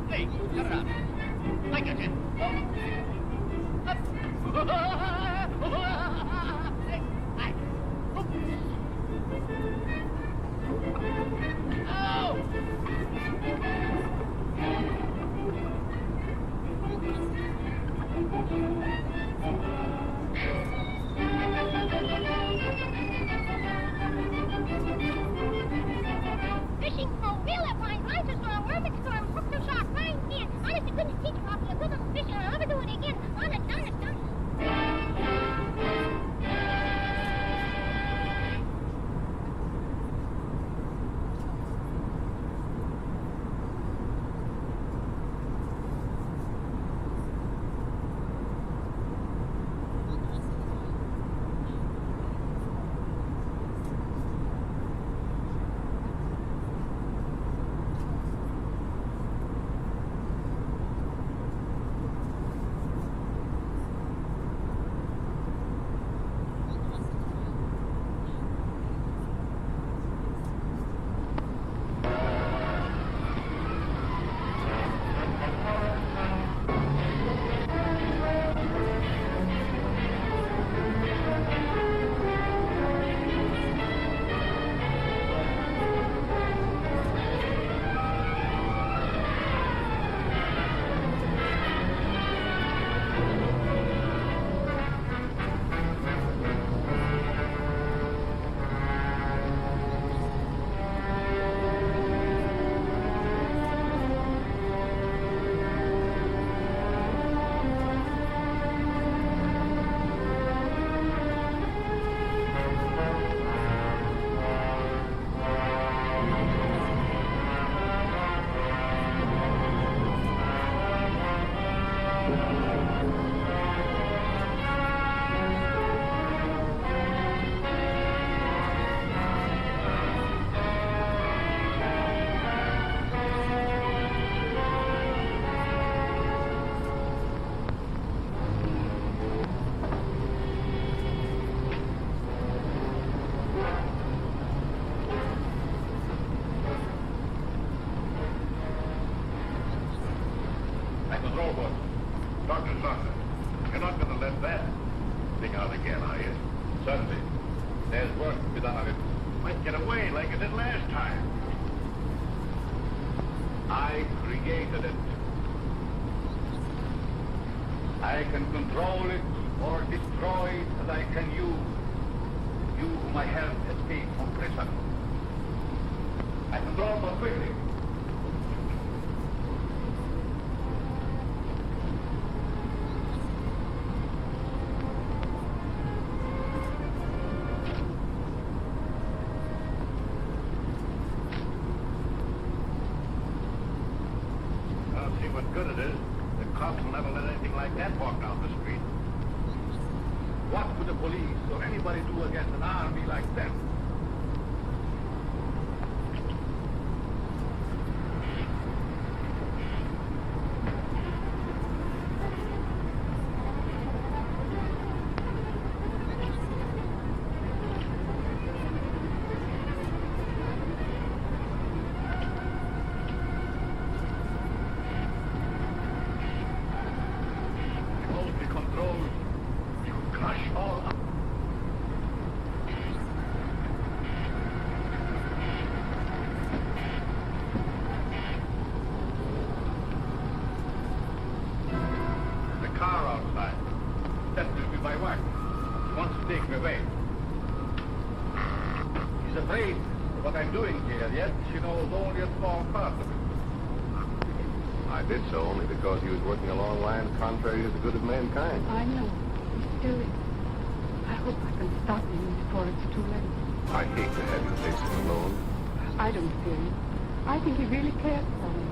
Hey, shut it up. I got you. Fishing for real at mine. I just saw a worming storm, hooked a shark, fine fish. Honest to goodness, teacher taught me a good little fishing. I'll never do it again. Honest. Dr. Johnson, you're not going to let that thing out again, are you? Certainly. There's work to be done on it. Might get away like it did last time. I created it. I can control it or destroy it as I can you whom I helped escape from prison. I can draw more quickly. I'll see what good it is. The cops will never let anything like that walk down the street. What would the police or anybody do against an army like them? Remotely controlled. You crush all up. The car outside. That will be my wife. She wants to take me away. She's afraid of what I'm doing here, yet she knows only a small part of it. I did so only because he was working a long line contrary to the good of mankind. I know. He's still is. I hope I can stop him before it's too late. I hate to have you face him alone. I don't fear him. I think he really cares for me.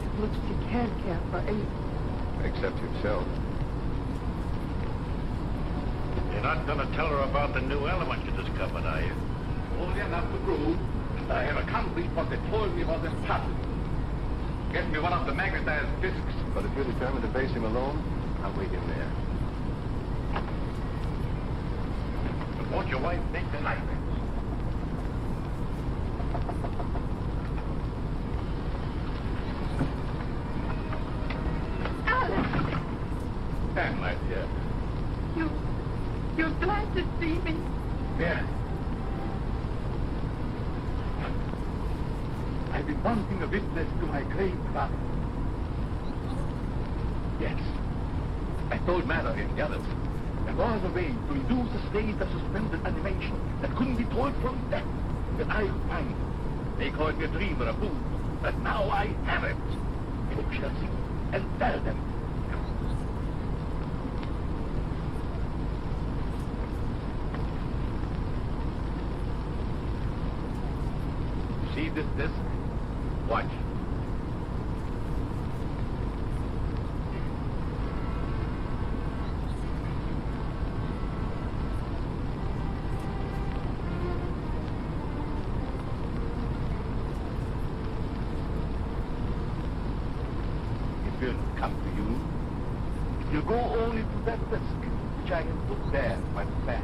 As much as he can care for anyone. Except himself. You're not going to tell her about the new element you discovered, are you? Only enough to prove that I have accomplished what they told me was impossible. Get me one of the magnetized discs. But if you're determined to face him alone, I'll wait in there. But won't your wife take the knife? Alex! Stand right here. You're glad to see me? Yeah. I've been wanting a witness to my great father. Yes. I told Mallory and the others there was a way to induce a state of suspended animation that couldn't be told from death. That I would find it. They called me a dreamer, a fool. But now I have it. You shall see and tell them. See this disc? Watch. It will come to you. If you go only to that disc, which I have put there by the fan.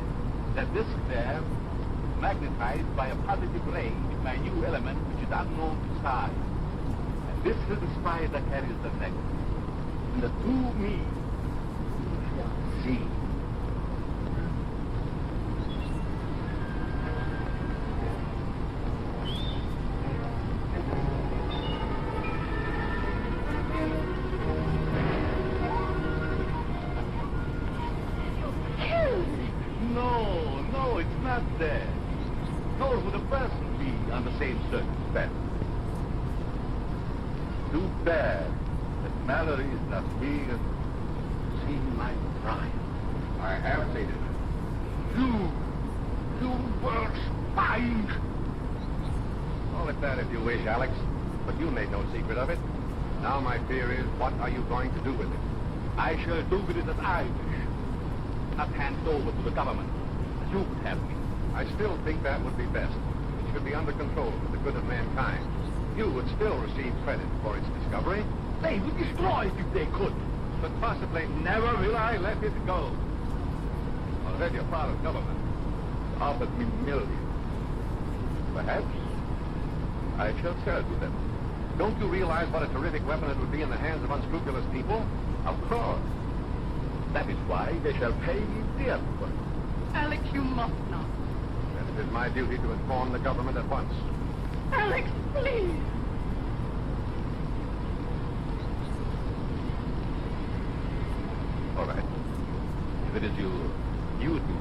That disc there is magnetized by a positive ray with my new element, which is unknown to size. And this is the spy that carries the negative. And the through me, you shall see. No, it's not there. Nor would a person be under the same circumstances. Too bad that Mallory is not here to see my triumph. I have seen it. You were spying. Call it that if you wish, Alex. But you made no secret of it. Now my fear is, what are you going to do with it? I shall do with it as I wish. Not hand it over to the government, as you would have me. I still think that would be best. It should be under control for the good of mankind. You would still receive credit for its discovery. They would destroy it if they could. But possibly never will I let it go. Already a part of government offered me millions. Perhaps I shall sell to them. Don't you realize what a terrific weapon it would be in the hands of unscrupulous people? Of course. That is why they shall pay me dear for it. Alex, you must not. It is my duty to inform the government at once. Alex, please. All right. If it is your duty,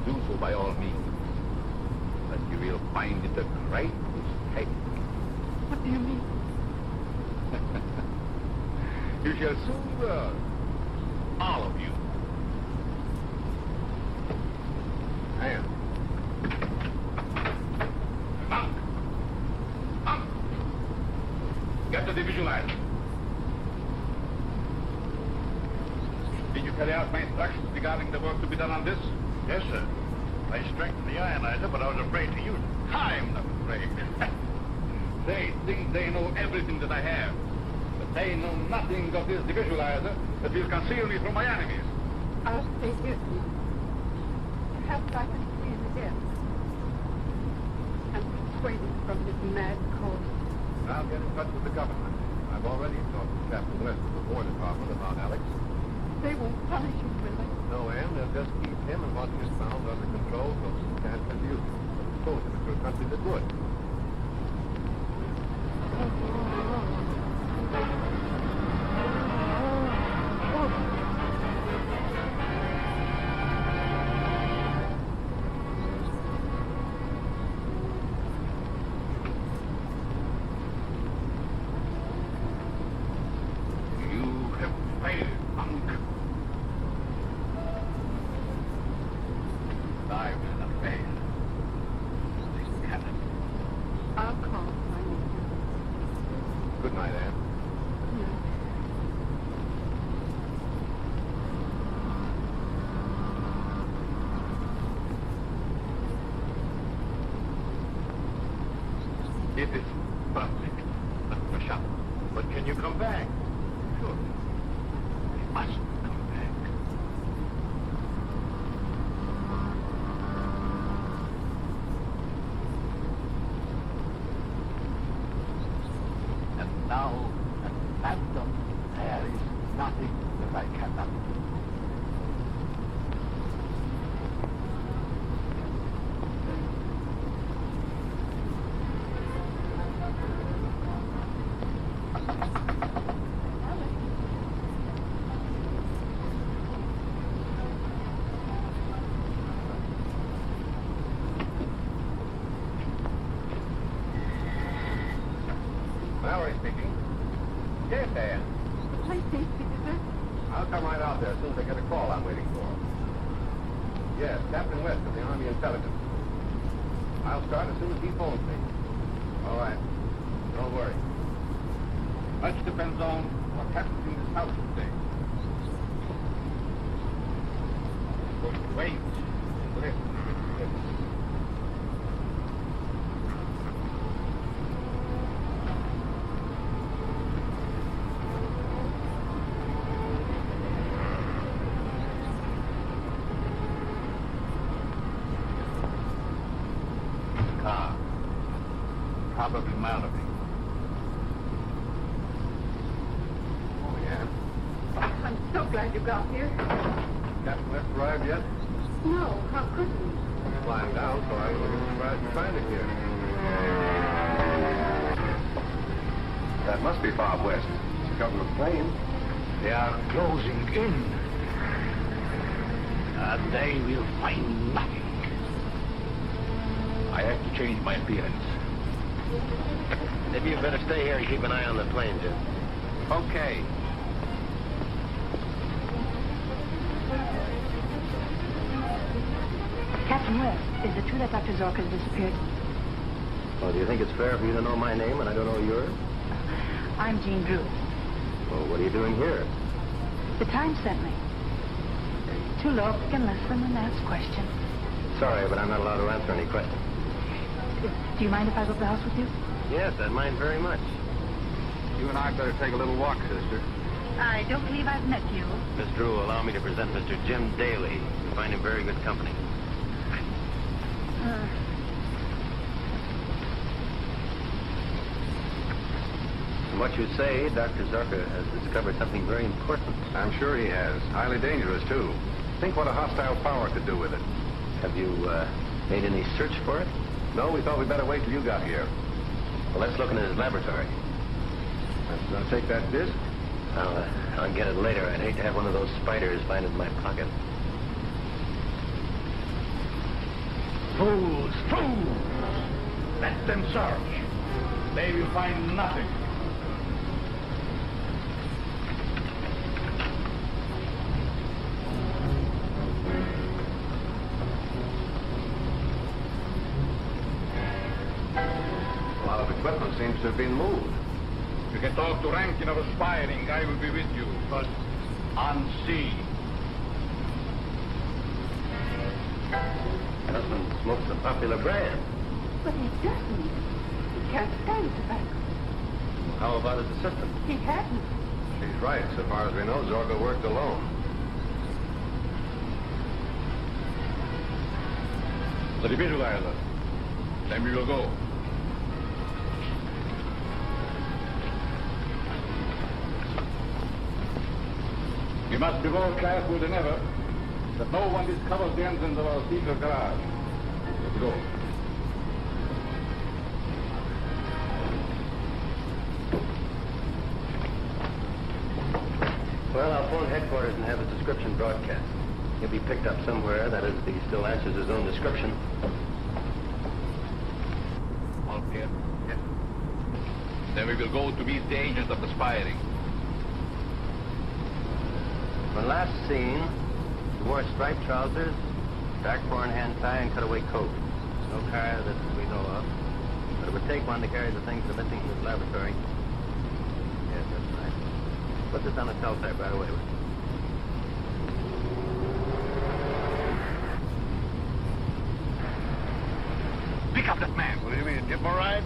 do so by all means. But you will find it a great mistake. What do you mean? You shall soon learn. All of you. And Monk! Monk! Get the division line. Did you carry out my instructions regarding the work to be done on this? Yes, sir. I strengthened the ionizer, but I was afraid to use it. I'm not afraid. They think they know everything that I have. But they know nothing of this visualizer that will conceal me from my enemies. I'll stay here. Perhaps I can see in the air. I'm persuaded from this mad course. I'll get in touch with the government. I've already talked to Captain West of the War Department about Alex. They won't punish him, will they? No, Ann, they'll just keep him and what is found under control so he can't abuse it. Suppose it to a country that would. You have failed, Monk. I will not fail. This cannot. I'll call my name. Good night, Ann. It is perfect, Dr. Shaw. But can you come back? Sure. You must come back. And now, at Phantom, there is nothing that I cannot do. Mallory speaking. Yes, Ann. The place seems to be deserted. I'll come right out there as soon as I get a call I'm waiting for. Yes, Captain West of the Army Intelligence. I'll start as soon as he phones me. All right. Don't worry. Much depends on what happens in this house today. But wait. Listen. Car. Probably Mallory. Oh, yeah? I'm so glad you got here. Captain West arrived yet? No, how could we? He's flying down, so I wouldn't be surprised to find it here. That must be Bob West. It's a government plane. They are closing in. And they will find nothing. I have to change my appearance. Maybe you better stay here and keep an eye on the plane, Jim. Okay. Captain West, is it true that Dr. Zork has disappeared? Well, do you think it's fair for you to know my name and I don't know yours? I'm Jean Drew. Well, what are you doing here? The Times sent me. To look and listen and ask questions. Sorry, but I'm not allowed to answer any questions. Do you mind if I go to the house with you? Yes, I'd mind very much. You and I better take a little walk, sister. I don't believe I've met you. Miss Drew, allow me to present Mr. Jim Daly. You find him very good company. From what you say, Dr. Zorka has discovered something very important. I'm sure he has. Highly dangerous, too. Think what a hostile power could do with it. Have you Made any search for it? No, we thought we'd better wait till you got here. Well, let's look in his laboratory. Gonna take that disc? I'll get it later. I'd hate to have one of those spiders find it in my pocket. Fools! Fools! Let them search. They will find nothing. A lot of equipment seems to have been moved. You can talk to Rankin or Aspiring. I will be with you, but unseen. Husband smokes a popular brand. But he doesn't. He can't stand tobacco. How about his assistant? He hadn't. She's right. So far as we know, Zorga worked alone. The visualizer. Then we will go. We must be more careful than ever that no one discovers the entrance of our secret garage. Let's go. Well, I'll phone headquarters and have his description broadcast. He'll be picked up somewhere, that is, if he still answers his own description. All clear? Yes. Then we will go to meet the agent of Aspiring. When last seen, he wore striped trousers, dark four-in-hand tie, and cutaway coat. No car that we know of. But it would take one to carry the things they're missing in his laboratory. Yes, that's right. Put this on a teletype right away. Pick up that man. What do you mean, give him a ride?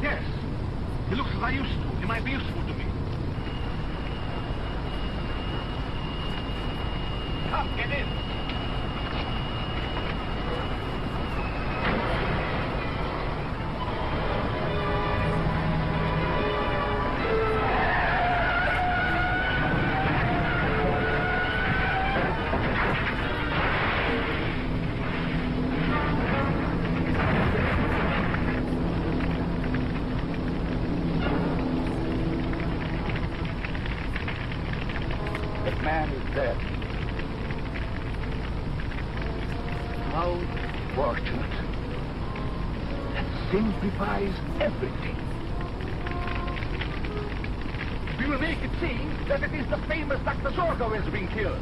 Yes. He looks as I used to. He might be useful to me. Come, get in. That man is dead. How fortunate. That simplifies everything. We will make it seem that it is the famous Dr. Zorgo who has been killed.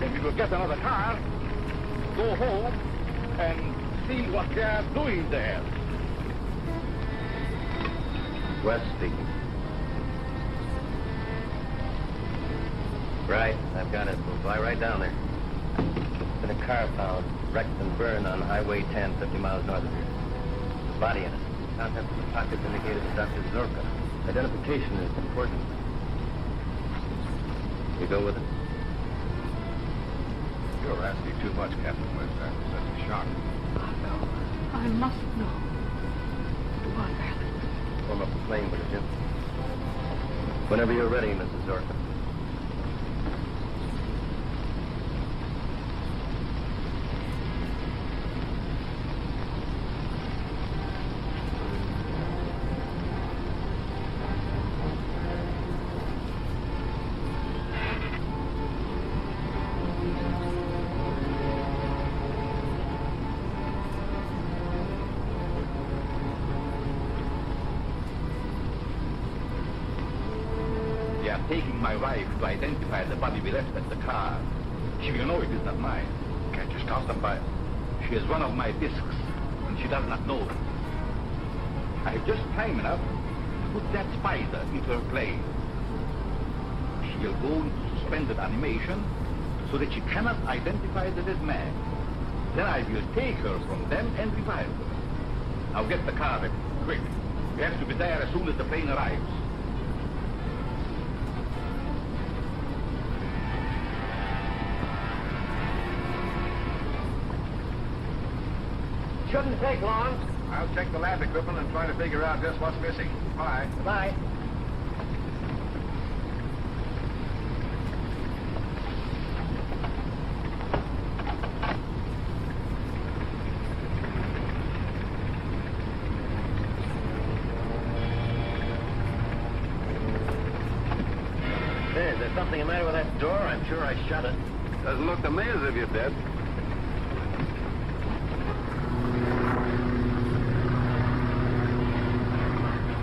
Then we will get another car, go home, and see what they are doing there. West speaking. Right, I've got it. We'll fly right down there. Been a car found, wrecked and burned on Highway 10, 50 miles north of here. Body in it. Contents of the pockets indicated as Dr. Zorka. Identification is important. You go with it? You're asking too much, Captain West, after such a shock. I must know. What happened? Form up the plane, will you, Jim? Whenever you're ready, Mrs. Zorka. They are taking my wife to identify the body we left at the car. She will know it is not mine. Can't you stop them by... She is one of my discs, and she does not know it. I have just time enough to put that spider into her plane. She will go into suspended animation so that she cannot identify the dead man. Then I will take her from them and revive her. Now get the car ready, quick. We have to be there as soon as the plane arrives. Shouldn't take long. I'll check the lab equipment and try to figure out just what's missing. Bye. Bye. there's something the matter with that door, I'm sure I shut it. Doesn't look to me as if you did.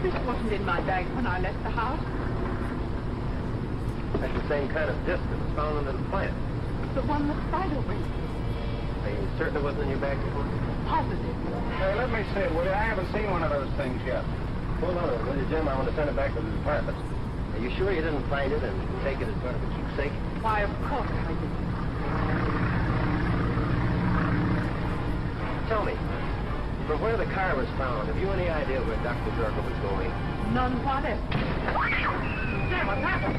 This wasn't in my bag when I left the house. That's the same kind of disc that was found under the plant. The one the spider went through. Are you certain it wasn't in your bag before? Positive. Hey, let me see it, will you? I haven't seen one of those things yet. Hold on, will you, Jim? I want to send it back to the department. Are you sure you didn't find it and take it as sort of a keepsake? Why, of course I did. Tell me, from where the car was found, have you any idea where Dr. Durga was going? None whatever. Jim, what's happened?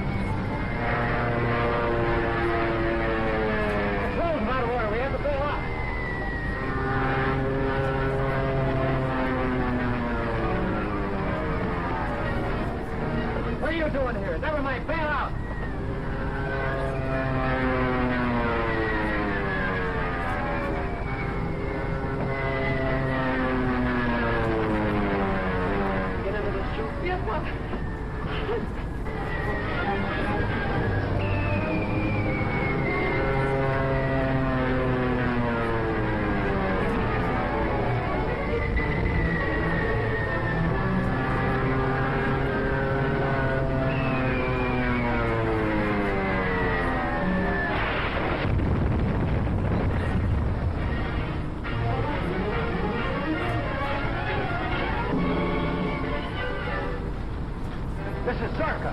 The clothes out of order. We have to bail out. What are you doing here? Never mind, bail out. Get into this chute. Yes, what? This is Zarka.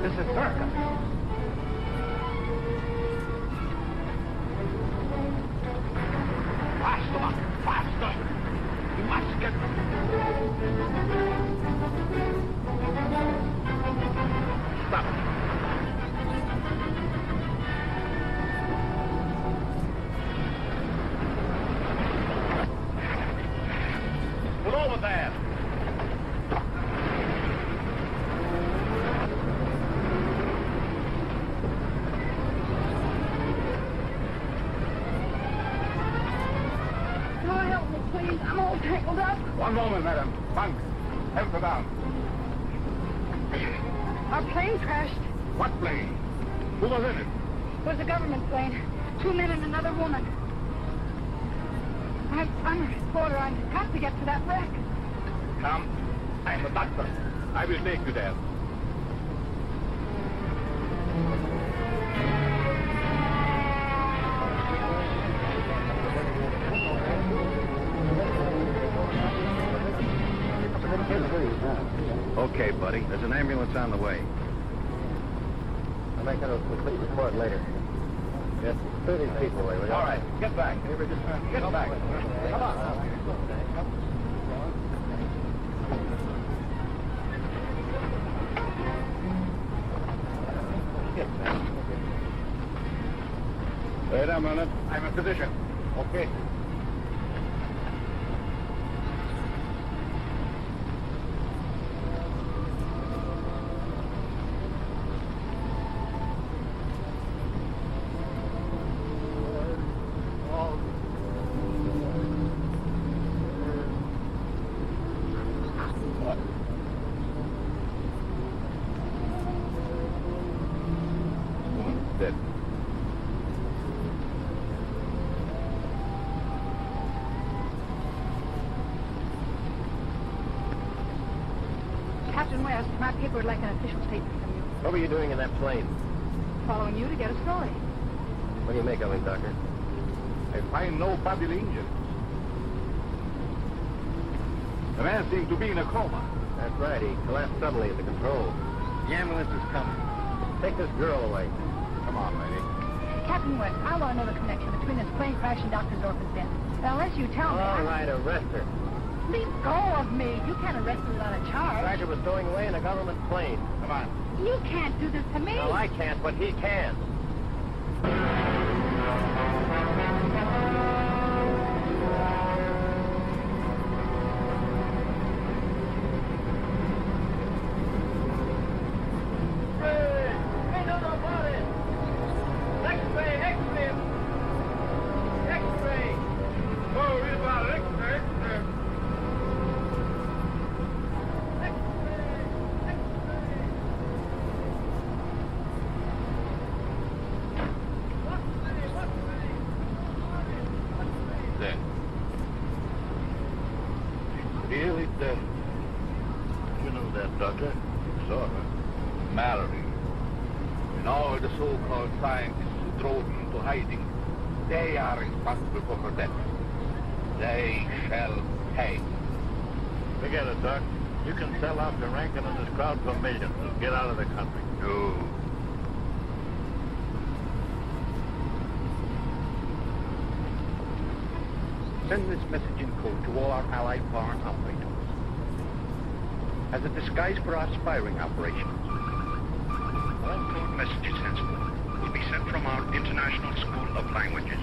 This is Zarka. Faster, Mark, faster. You must get... Stop. Pull over there. Oh, help me, please. I'm all tangled up. One moment, madam. Bunk. Help her down. Our plane crashed. What plane? Who was in it? It was a government plane. 2 men and another woman. I'm a reporter. I've got to get to that wreck. Come. I'm the doctor. I will take you there. Okay, buddy. There's an ambulance on the way. I'll make a complete report later. Yes, 30 people away. All right, get back. Get back. Come on. Wait a minute. I'm a physician. Okay. Woman's dead. Captain West, my paper would like an official statement from you. What were you doing in that plane? Following you to get a story. What do you make of him, Doctor? I find no bodily injuries. The man seemed to be in a coma. That's right. He collapsed suddenly at the controls. The ambulance is coming. Take this girl away. Come on, lady. Captain West, I want to know the connection between this plane crash and Dr. Zorp's death. Now, unless you tell me... All right, arrest her. Leave go of me. You can't arrest me without a charge. Roger was stowing away in a government plane. Come on. You can't do this to me. No, I can't, but he can. Feel it, you know that, Doctor? Sort of. Mallory. And all the so-called scientists who drove him into hiding, they are responsible for her death. They shall pay. Forget it, Doc. You can sell out to Rankin and his crowd for millions and get out of the country. No. Send this message in code to all our allied foreign operators. As a disguise for our spying operations, all code messages henceforth will be sent from our International School of Languages.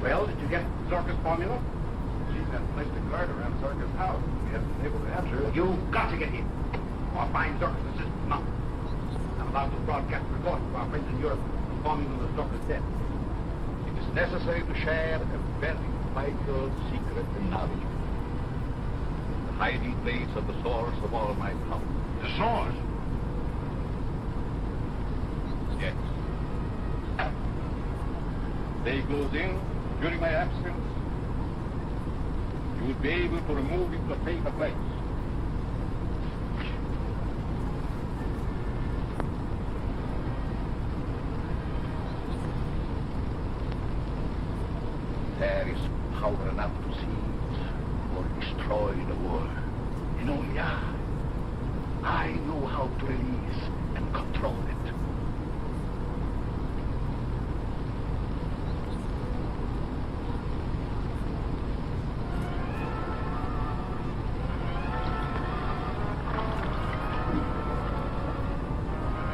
Well, did you get Zorka's formula? She's got placed a guard around Zorka's house. We haven't been able to answer her. You've got to get in, or find Zorka's assistant now. I'm about to broadcast a report to our friends in Europe informing them of Zorka's death. It is necessary to share a very vital secret and knowledge. The hiding place of the source of all my power. The source? Yes. They goes in during my absence. You will be able to remove it to a safer place. There is power enough to seize or destroy the world. And only I know how to release and control it.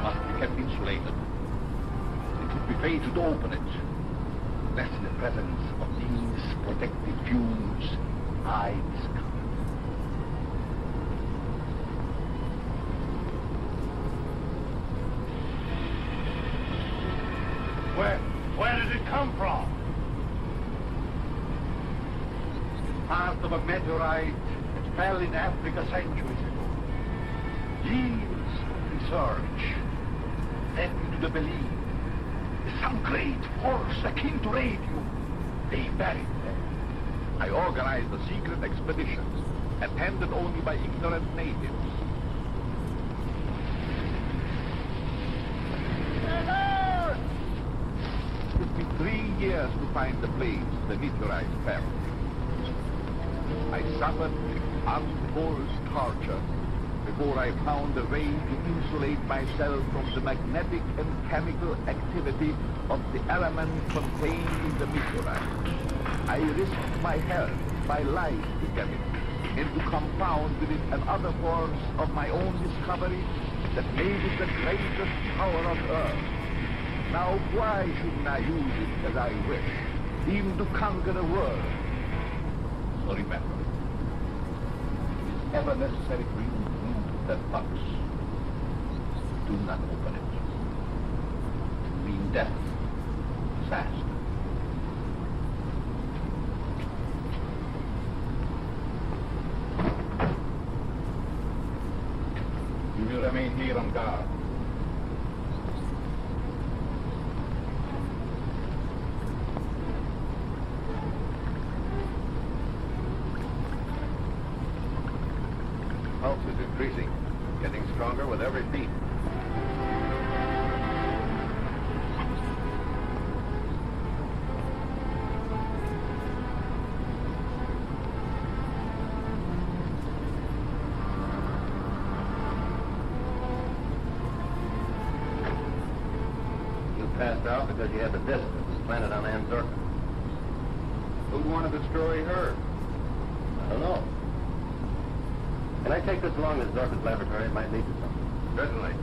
Must be kept insulated. It would be fatal to open it. Less in the presence of these protective fumes I discovered. Where did it come from? Part of a meteorite that fell in Africa centuries ago. Years of research led me to the belief that some great force akin to radium lay buried there. I organized a secret expedition attended only by ignorant natives. It took me 3 years to find the place the meteorite fell. I suffered untold torture before I found a way to insulate myself from the magnetic and chemical activity of the element contained in the meteorite. I risked my health, my life to get it, and to compound with it another force of my own discovery that made it the greatest power on earth. Now why shouldn't I use it as I wish, even to conquer the world? So remember, it is ever necessary for you to move that box. Do not open it. It will mean death, fast. You will remain here on guard. Pulse is increasing, getting stronger with every beat. You passed out because you had the disc that was planted on Anzorka. Who'd want to destroy her? I don't know. Can I take this along to Zorka's laboratory? It might lead to something. Certainly.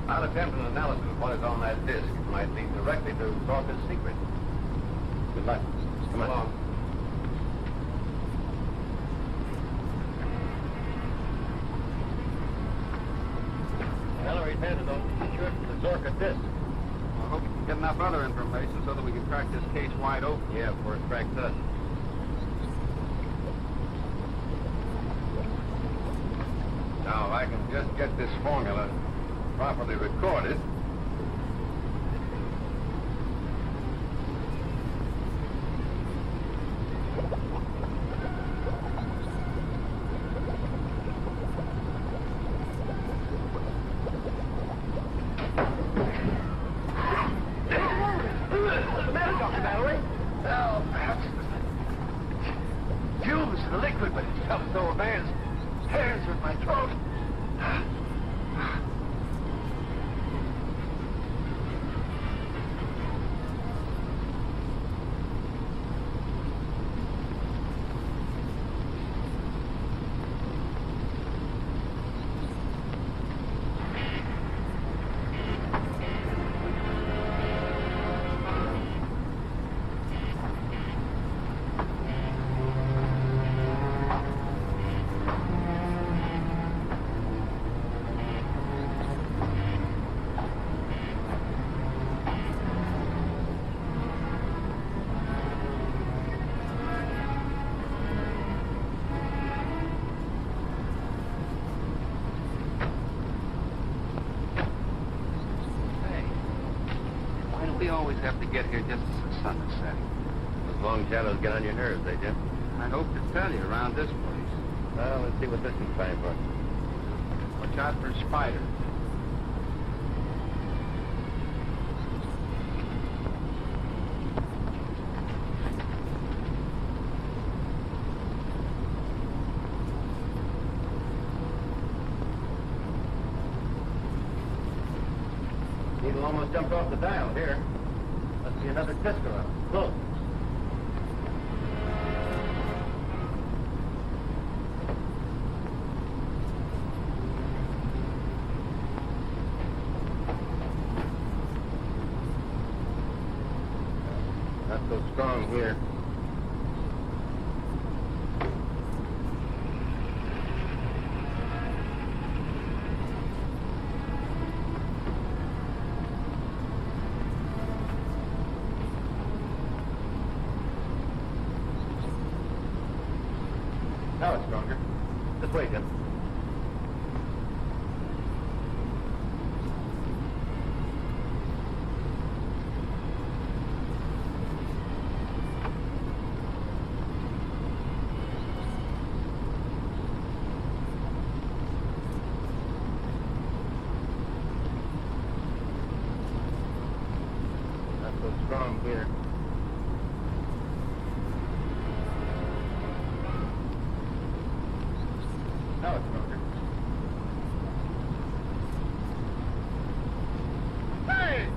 I'll attempt an analysis of what is on that disc. It might lead directly to Zorka's secret. Good luck. Come along. Mallory's headed on sure to the Zorka disc. I hope we can get enough other information so that we can crack this case wide open. Yeah, before it cracks us. Now, if I can just get this formula properly recorded. What's the matter, Dr. Mallory? Well, perhaps fumes in the liquid, but it felt as though a man's hands with my throat. We always have to get here just as the sun is setting. Those long shadows get on your nerves, they do. I hope to tell you around this place. Well, let's see what this is time for. Watch out for spiders. Needle almost jumped off the dial here. Must be another tester on it. Look. Not so strong here. Now it's stronger. This way, Jim. Not so strong here. Now it's stronger. Hey!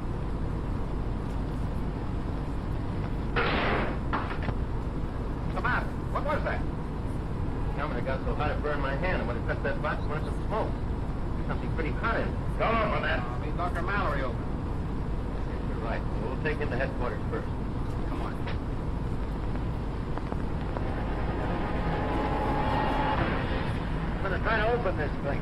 What's the matter? What was that? Helmet got so hot it burned my hand, and when it touched that box, there was some smoke. There's something pretty hot in it. Don't open that. I mean, Dr. Mallory open. Yes, you're right. We'll take in the headquarters first. Come on. I'm gonna try to open this thing.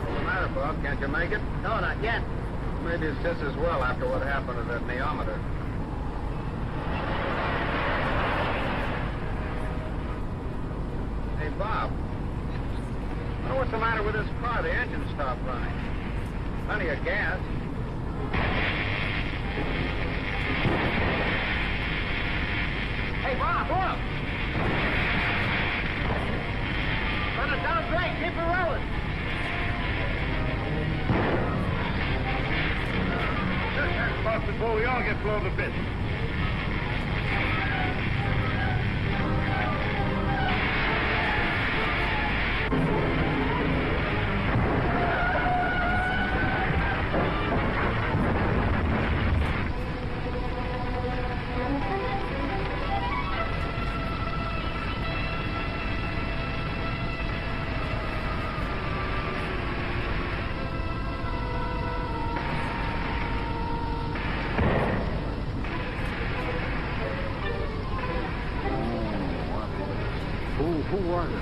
What's the matter, Bob? Can't you make it? No, not yet. Maybe it's just as well after what happened to that neometer. Hey, Bob. I wonder what's the matter with this car. The engine stopped running. Plenty of gas. Hey, Bob, look! Run it down great. Keep it rolling. Just as fast before we all get blown to bits. Who was it?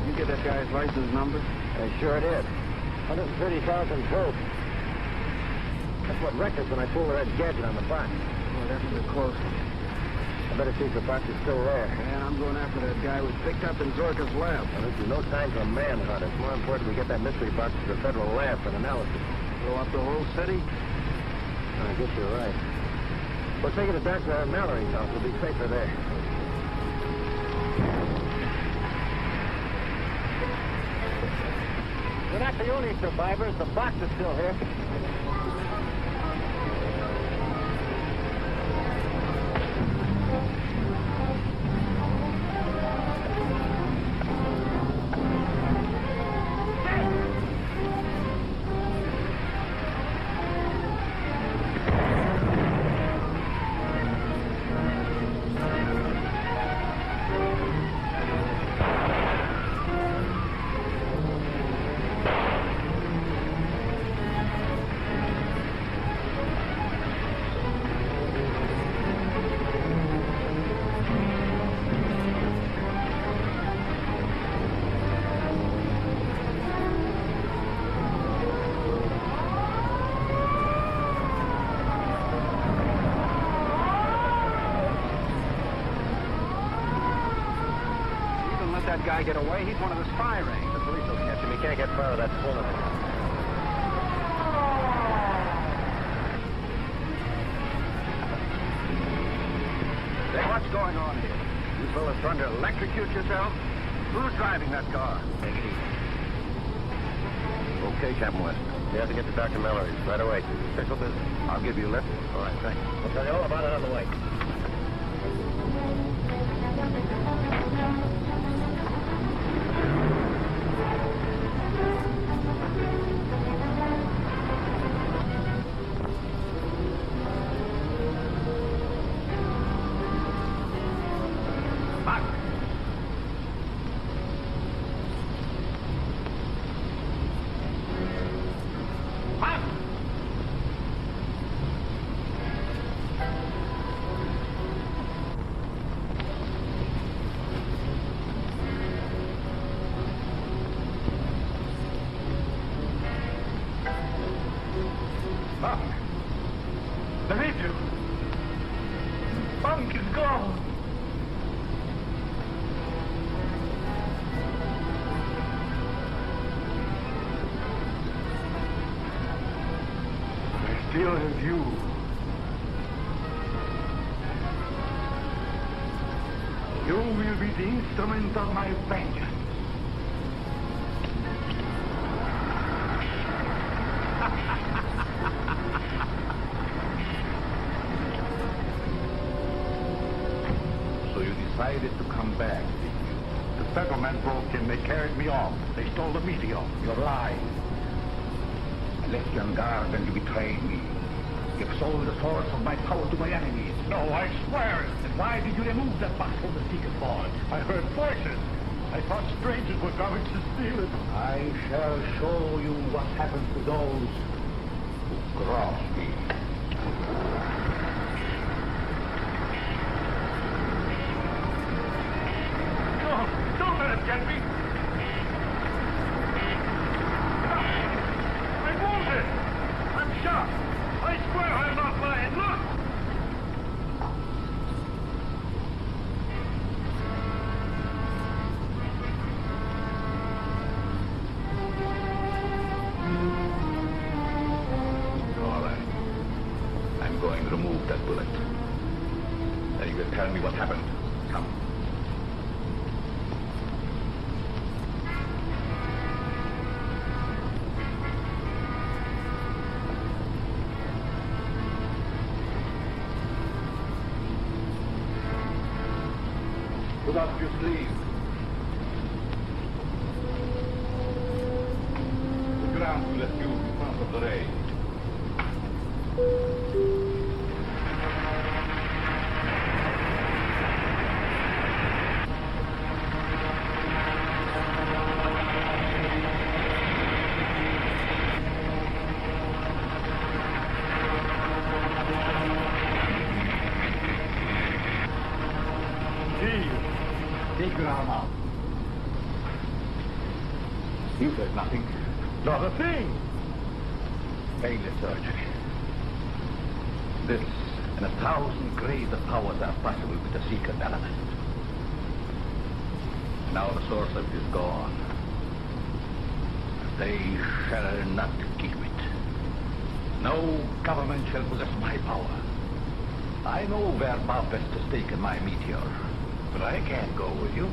You get that guy's license number? I sure did. 130,000 volts. That's what records when I pull the red gadget on the box. Well, that's a bit close. I better see if the box is still there. And I'm going after that guy we picked up in Zorka's lab. Well, this is no time for manhunt. It's more important we get that mystery box to the federal lab for analysis. Blow up the whole city? I guess you're right. We'll take it to Dr. Mallory's house. We'll be safer there. We're not the only survivors. The box is still here. That guy get away, he's one of the spy rings. The police will catch him. He can't get far without pulling him. Hey, what's going on here? You fellas trying to electrocute yourself? Who's driving that car? Take it easy. Okay, Captain West. You have to get to Dr. Mallory's right away. Official business. I'll give you a lift. All right, thanks. We'll tell you all about it on the way. The radio. Bunk is gone. I still have you. You will be the instrument of my vengeance. Decided to come back, did you? The federal men broke in. They carried me off. They stole the meteor. You're lying. I left you on guard and you betrayed me. You've sold the source of my power to my enemies. No, I swear it. Then why did you remove that box from the secret vault? I heard voices. I thought strangers were coming to steal it. I shall show you what happens to those who cross me. Don't let him get me! I'm wounded! I'm shot! I swear I'm not lying! Look! All right. I'm going to remove that bullet. Now you can tell me what happened. Come. Put up your sleeve. The ground will let you in front of the ray. Take your arm out. You said nothing. Not a thing. Painless surgery. This and 1,000 grades of powers are possible with the secret element. Now the source of it is gone. They shall not keep it. No government shall possess my power. I know where Bob best to stake in my meteor. But I can't go with you.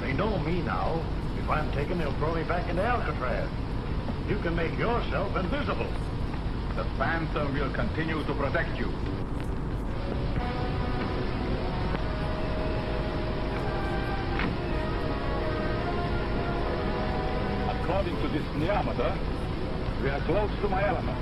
They know me now. If I'm taken, they'll throw me back into Alcatraz. You can make yourself invisible. The Phantom will continue to protect you. According to this neometer, we are close to my element.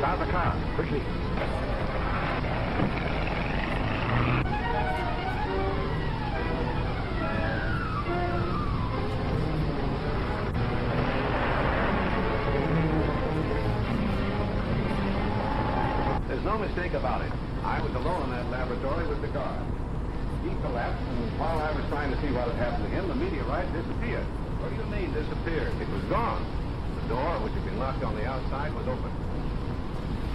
Start the car, quickly. There's no mistake about it. I was alone in that laboratory with the guard. He collapsed, and while I was trying to see what had happened to him, the meteorite disappeared. What do you mean, disappeared? It was gone. The door, which had been locked on the outside, was open.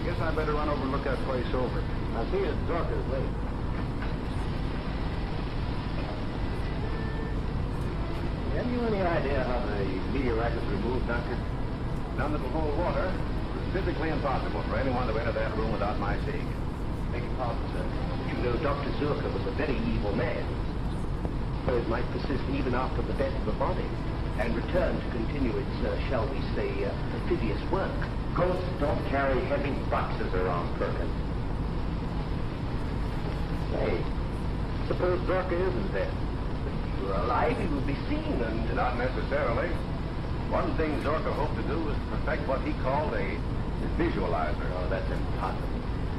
I guess I'd better run over and look that place over. I'll see you at Dorker's late. Have you any idea how the meteorite was removed, Doctor? None that will hold water. It was physically impossible for anyone to enter that room without my seeing it. Beg your pardon, sir. You know Dr. Zurka was a very evil man. So it might persist even after the death of the body and return to continue its, shall we say, perfidious work. Ghosts don't carry heavy boxes around, Perkins. Say, suppose Zurka isn't dead. If he were alive, he would be seen and... Not necessarily. One thing Zorka hoped to do was to perfect what he called a visualizer. Oh, that's impossible.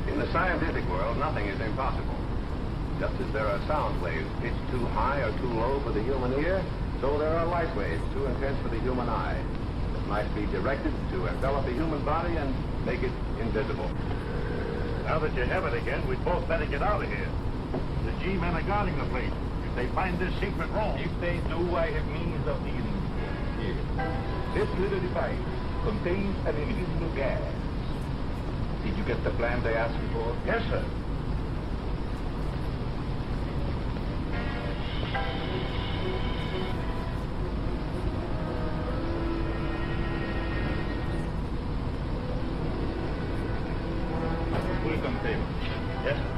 In the scientific world, nothing is impossible. Just as there are sound waves pitched too high or too low for the human ear, so there are light waves too intense for the human eye that might be directed to envelop the human body and make it invisible. Now that you have it again, we'd both better get out of here. The G-men are guarding the place. If they find this secret room... If they do, I have means of dealing with it. Here. This little device contains an invisible gas. Did you get the plan they asked you for? Yes, sir. Put it on the table. Yes, sir.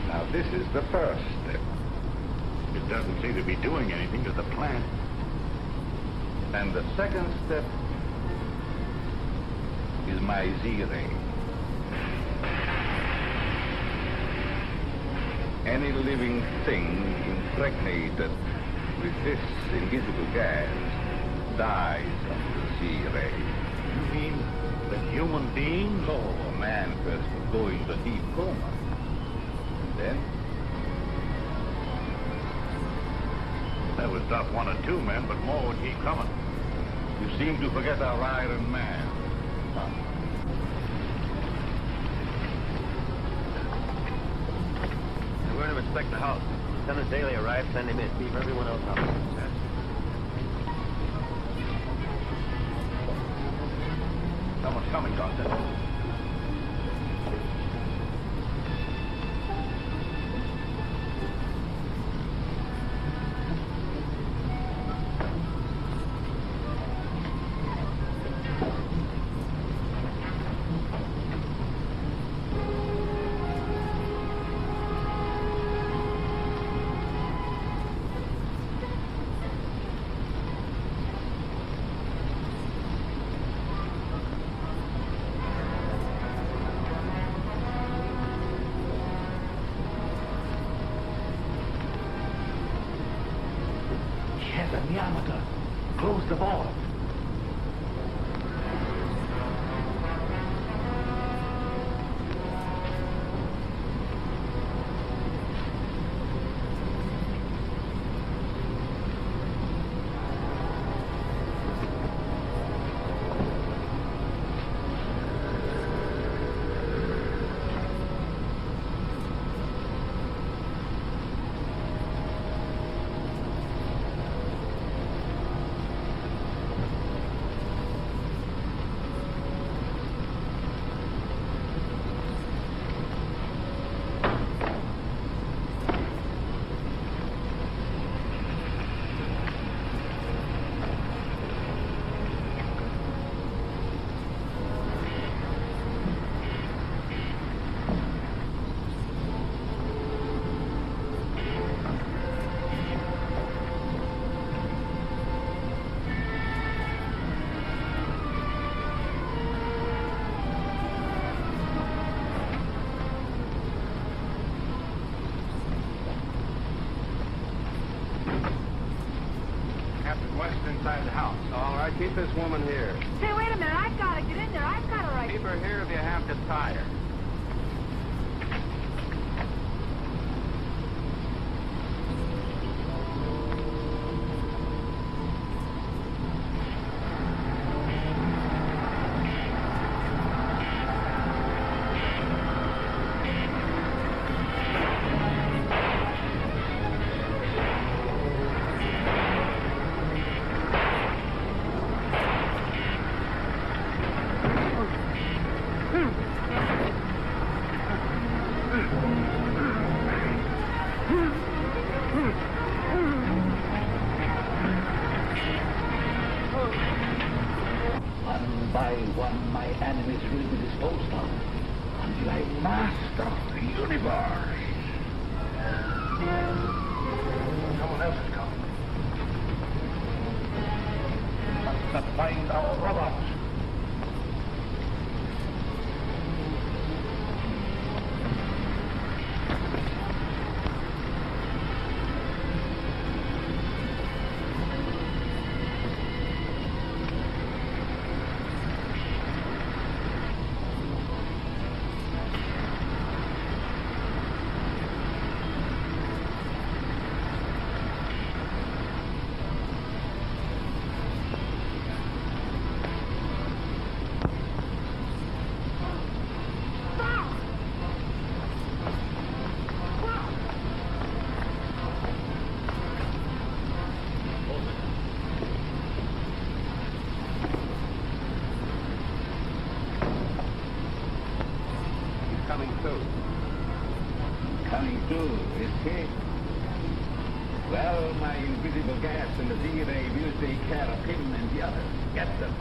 Now, this is the first step. It doesn't seem to be doing anything to the plant. And the second step is my Z-ray. Any living thing impregnated with this invisible gas dies of the Z-ray. You mean that human beings? No, a man first would go into a deep coma. Then? That would stop one or two men, but more would keep coming. You seem to forget our Iron Man. inspect the house. Lieutenant Daly arrived, send him in. Leave everyone else out. Someone's coming, Doctor. Close the vault. Inside the house. All right, keep this woman here. Hey, wait a minute. I've got to get in there. I've got to right. Keep her here if you have to tie her. By one, my enemies will be disposed of until I master the universe. Someone else is coming. Must find our robots. Coming through, is he? Well, my invisible gas and the Z-ray will take care of him and the others. Get them.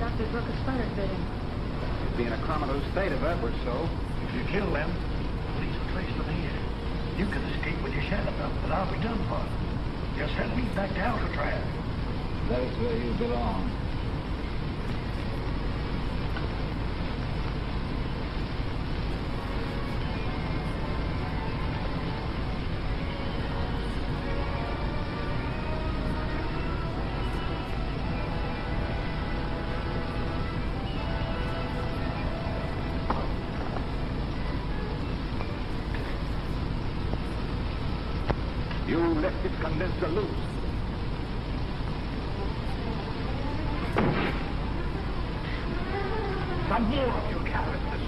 Dr. Brooke has started bidding. Be in a comatose state if that were so. If you kill them, police will trace them here. You can escape with your shadow belt, but I'll be done for. Just send me back to Alcatraz. That's where you belong. You left this condenser loose. Some more of your carelessness.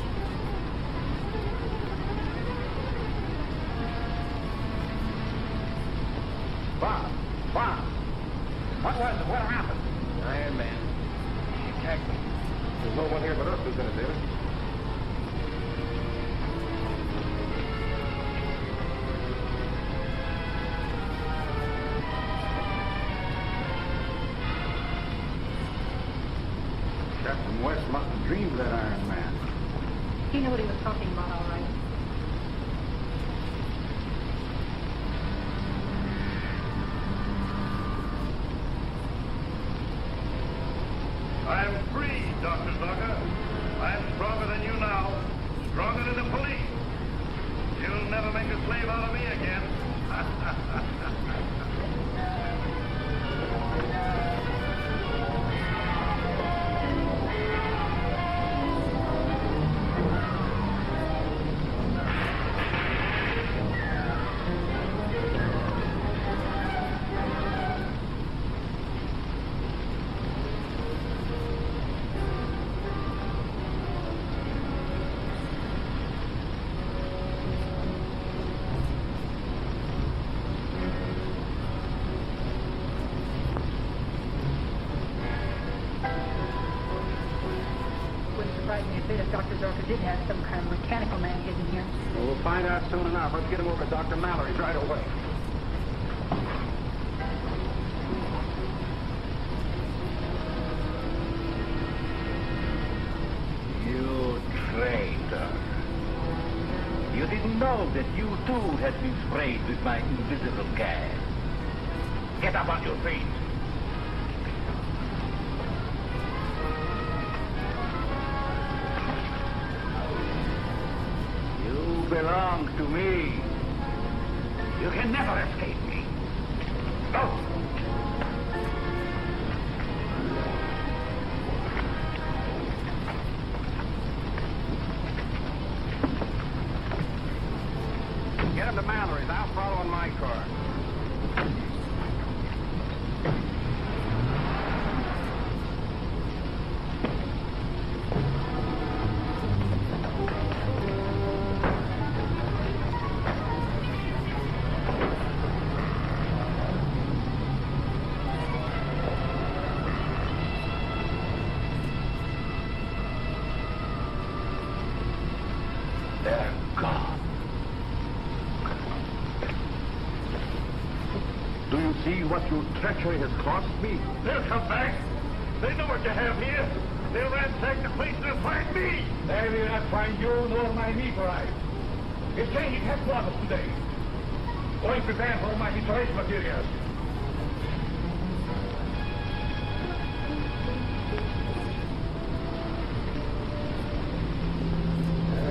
Bob! What was it? What happened? Iron Man. He attacked me. There's no one here but us, Lieutenant Davis. Captain West must have dreamed that Iron Man. He knew what he was talking about, all right. I'm free, Dr. Zucker. I'm stronger than you now. Stronger than the police. You'll never make a slave out of me again. Dr. Zorka did have some kind of mechanical man hidden here. Well, we'll find out soon enough. Let's get him over to Dr. Mallory's right away. You traitor. You didn't know that you too had been sprayed with my invisible gas. Get up on your feet. Belong to me. You can never escape me. Go! Get him to Mallory's. I'll follow in my car. See what your treachery has cost me? They'll come back. They know what you have here. They'll ransack the place and they'll find me. They will not find you nor my meteorite. It's changing headquarters today. Going prepare for my detonation materials.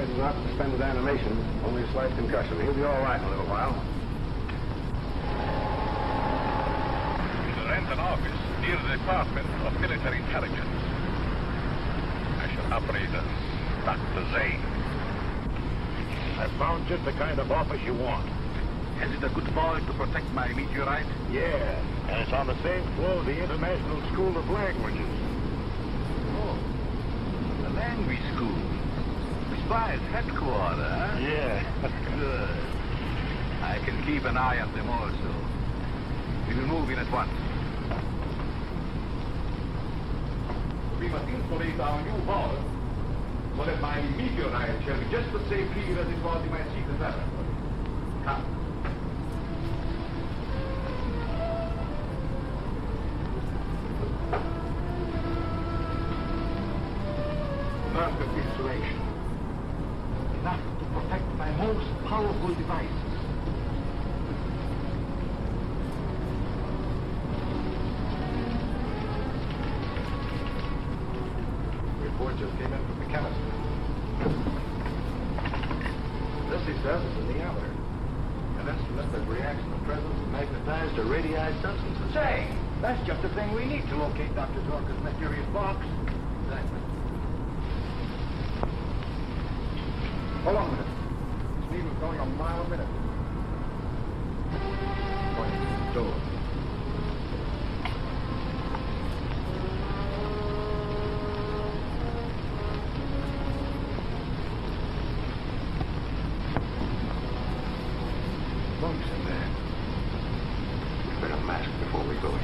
He's not suspended animation, only a slight concussion. He'll be all right in a little while. An office near the Department of Military Intelligence. I shall operate as Dr. Zane. I found just the kind of office you want. Is it a good boy to protect my meteorite? Yeah, and it's on the same floor of the International School of Languages. Oh, the language school. The spy's headquarters, huh? Yeah. Good. I can keep an eye on them also. We will move in at once. We must insulate our new vault so that my meteorite shall be just the same here as it was in my secret laboratory. Come. perfect insulation. Enough to protect my most powerful devices. Report just came in from the chemist. This, he says, is in the air. An instrument that reacts in the presence of magnetized or radii substances. Say, that's just the thing we need to locate Dr. Zorka's mysterious box. Exactly. Hold on a minute. This needle's going a mile a minute. Pointing to the door. Monk's in there. We better mask before we go in.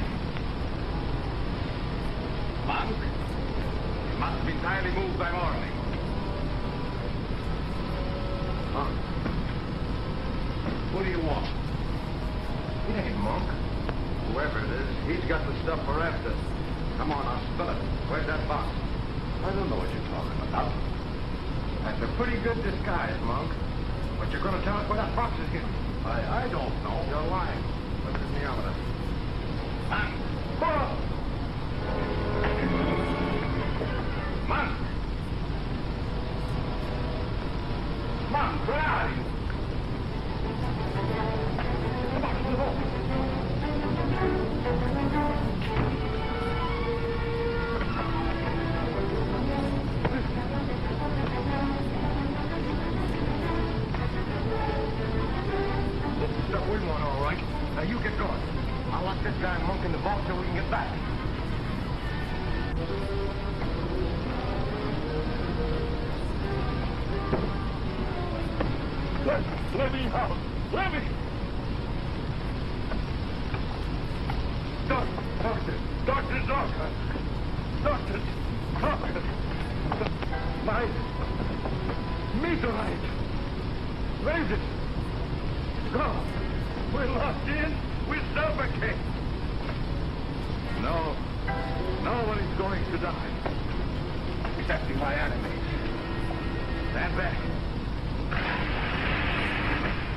Monk, you must be entirely moved by morning. Monk, what do you want? It ain't Monk. Whoever it is, he's got the stuff we're after. Come on, I'll spill it. Where's that box? I don't know what you're talking about. That's a pretty good disguise, Monk. But you're going to tell us where that box is hidden. I don't know. You're lying. Look at the omelet. Man! Pull! Man! Man, where are you? The box is open. Stuff we want, all right. Now you get going. I'll lock this guy Monk in the vault till we can get back. Let me out. Let me. Dr. Zorka. Dr. Zorka. My meteorite. Raise it. Go. We're locked in. We suffocate. No. Nobody's going to die. Except my enemies. Stand back.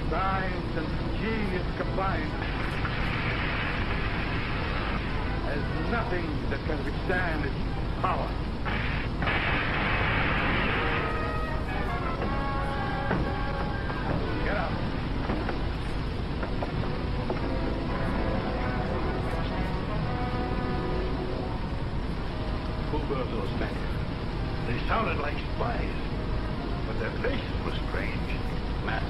Science and genius combined. There's nothing that can withstand its power. Get up. Who were those men? They sounded like spies, but their faces were strange. Masks.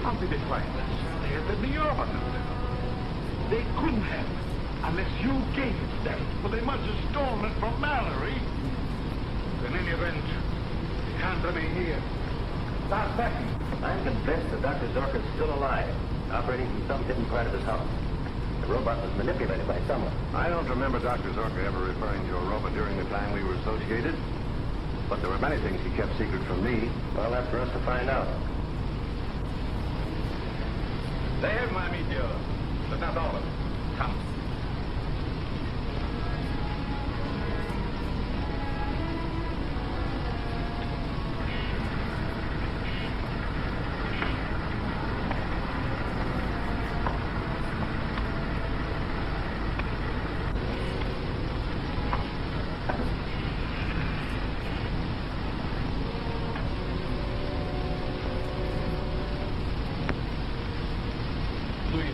How did they find us? They had been the urban. They couldn't have, unless you gave it to them. But they must have stolen it from Mallory. In any event, they can't remain here. Start packing. I'm convinced that Dr. Zorka's still alive, operating from some hidden part of his house. The robot was manipulated by someone. I don't remember Dr. Zorka ever referring to a robot during the time we were associated. But there were many things he kept secret from me. Well, that's for us to find out. They have my meteor, but not all of it. Come.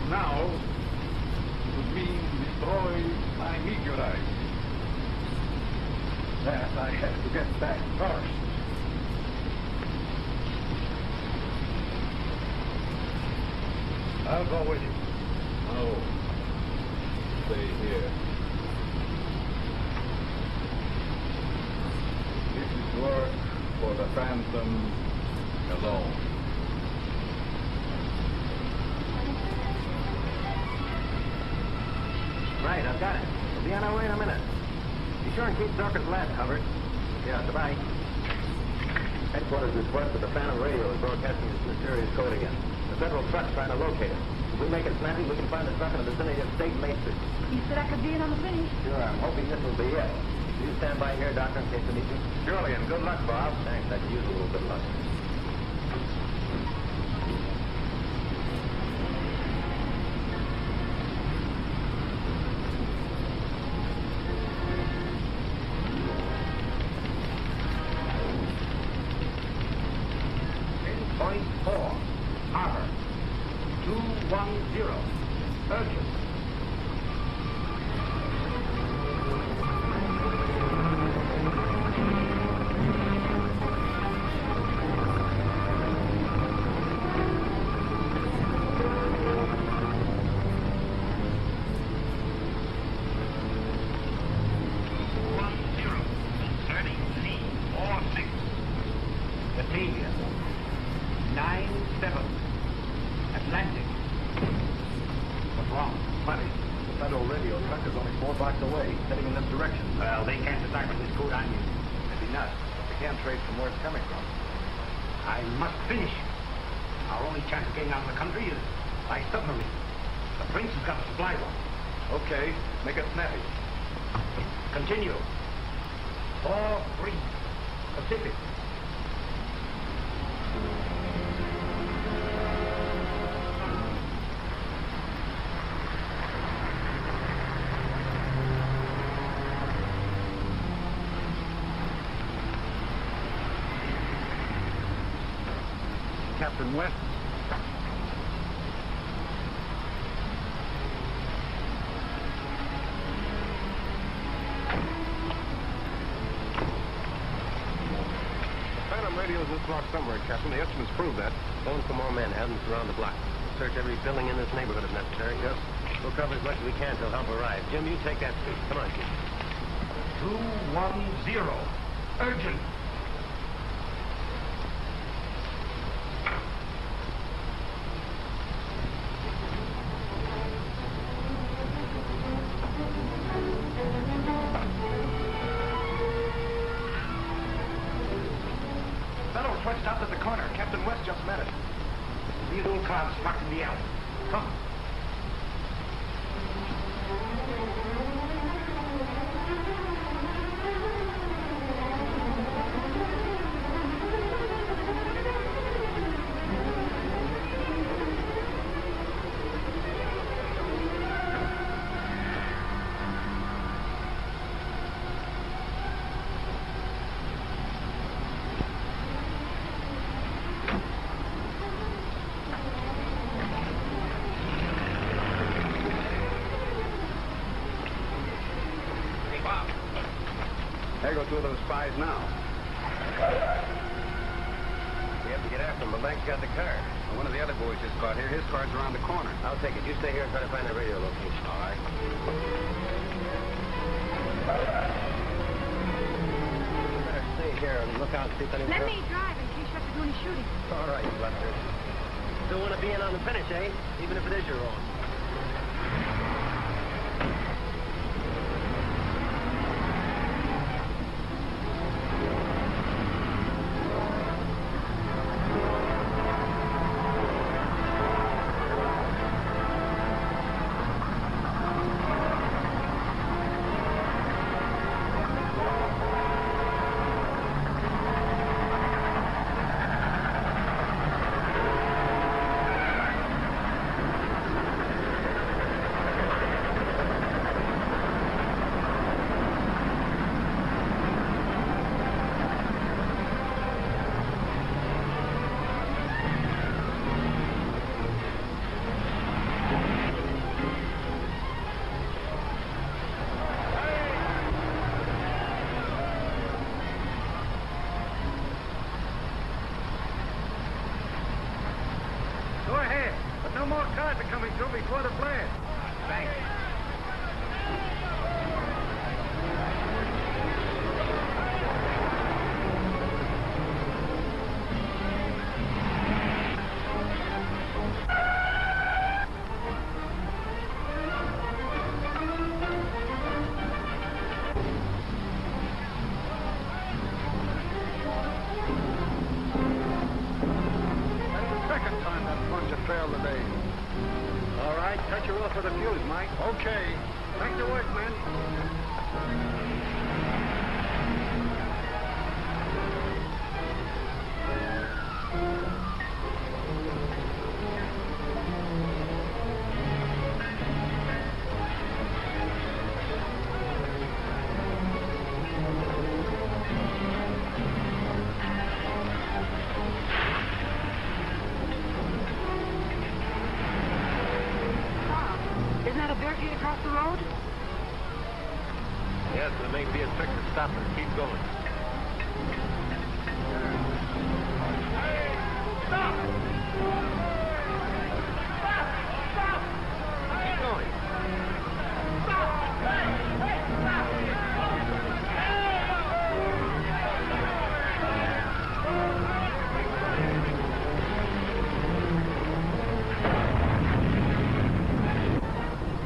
Now would mean destroy my meteorite. That I have to get back first. I'll go with you. No. Stay here. This is work for the Phantom alone. Right, I've got it. We'll be on our way in a minute. Be sure and keep Zorka's lab covered. Yeah, goodbye. Headquarters report that the Phantom radio is broadcasting this mysterious code again. The federal truck's trying to locate it. If we make it snappy, we can find the truck in the vicinity of State Main Street. You said I could be in on the finish. Sure, I'm hoping this will be it. Will you stand by here, Doctor, in case we need you? Surely, and good luck, Bob. Thanks. I could use a little bit of luck. Point 4. Harbor. 210. Urgent. Batavia. 9-7. Atlantic. What's wrong? Plenty. The federal radio truck is only 4 blocks away, heading in this direction. Well, they can't decipher this code on you. Maybe not. They can't trace from where it's coming from. I must finish. Our only chance of getting out of the country is by submarine. The Prince has got to supply one. Okay, make it snappy. Continue. 4-3. Pacific. Captain West. Phantom radio is in this block somewhere, Captain. The instruments prove that. Phone for more men. Have them surround the block. Search every building in this neighborhood if necessary. Yes. We'll cover as much as we can till help arrives. Jim, you take that street. Come on, Jim. 210. Urgent. Federal truck stopped at the corner. Captain West just met it. These old clouds locked in the alley. Come. There go 2 of those spies now. We have to get after him. The bank's got the car. One of the other boys just got here. His car's around the corner. I'll take it. You stay here and try to find the radio location. All right. You better stay here and look out and see if anyone... Let me drive in case you have to do any shooting. All right, Buster. Still want to be in on the finish, eh? Even if it is your own. Go ahead, but no more cars are coming through before the blast. Thanks. Second time that bunch have failed today. All right, cut your off for the fuse, Mike. Okay. Back to work, men.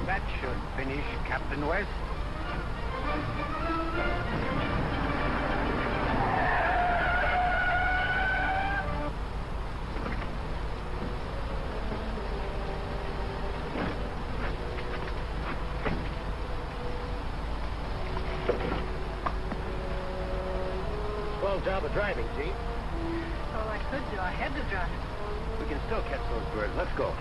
That should finish, Captain West. Swell job of driving, Chief. All I could do, I had to drive. We can still catch those birds. Let's go.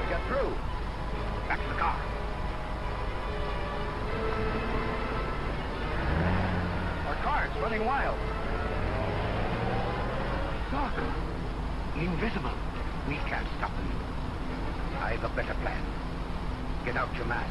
We got through. Back to the car. Our car's running wild. Look. Invisible. We can't stop them. I've a better plan. Get out your mask.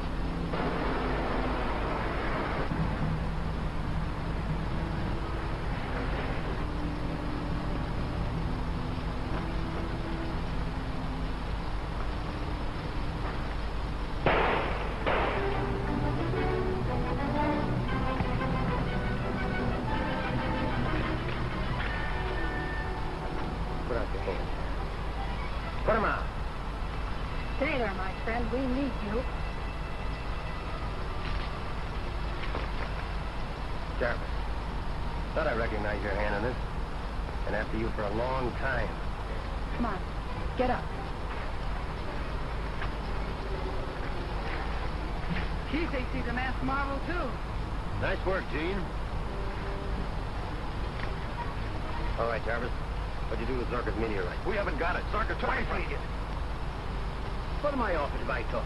Put out your hands. Put them out. Stay there, my friend. We need you. Jarvis. Thought I recognized your hand in this. Been after you for a long time. Come on. Get up. He thinks he's a masked marvel, too. Nice work, Gene. All right, Jarvis. What'd you do with Zorka's meteorite? We haven't got it. Zorka took it. What am I offered if I talk?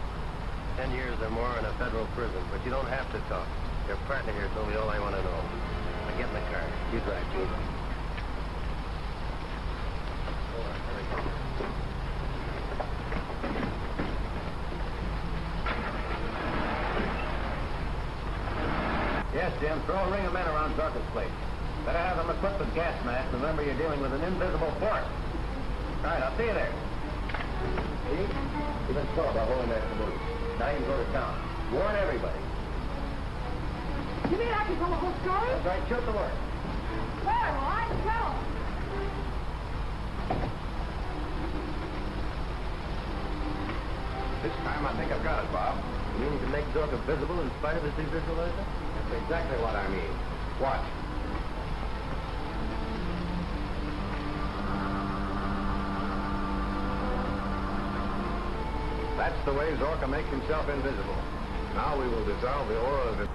10 years or more in a federal prison, but you don't have to talk. Your partner here told me all I want to know. Now get in the car. You drive, Gene. Hold on, here we go. Yes, Jim, throw a ring of men around Zorka's place. Better have them equipped with gas masks. Remember, you're dealing with an invisible force. All right, I'll see you there. See? You've been slow about holding that canoe. Now you can go to town. Warn everybody. You mean I can tell the whole story? That's right, shoot the word. Where will I tell? This time I think I've got it, Bob. You mean you can make Zorka visible in spite of his devisualizer? That's exactly what I mean. Watch. That's the way Zorka makes himself invisible. Now we will dissolve the aura of it.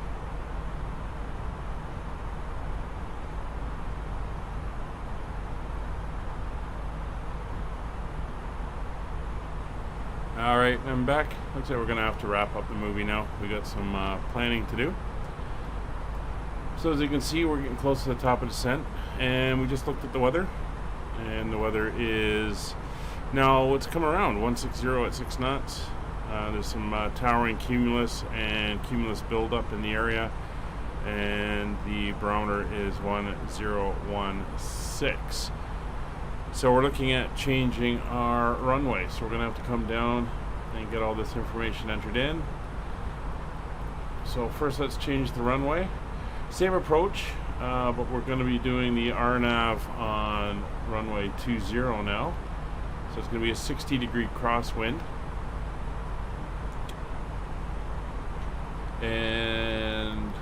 All right, I'm back. Looks like we're gonna have to wrap up the movie now. We got some planning to do. So as you can see, we're getting close to the top of descent, and we just looked at the weather, and the weather is now it's come around 160 at 6 knots. There's some towering cumulus and cumulus buildup in the area, and the barometer is 1016. So we're looking at changing our runway. So we're going to have to come down and get all this information entered in. So first let's change the runway. Same approach, but we're going to be doing the RNAV on runway 20 now. So it's going to be a 60-degree crosswind. And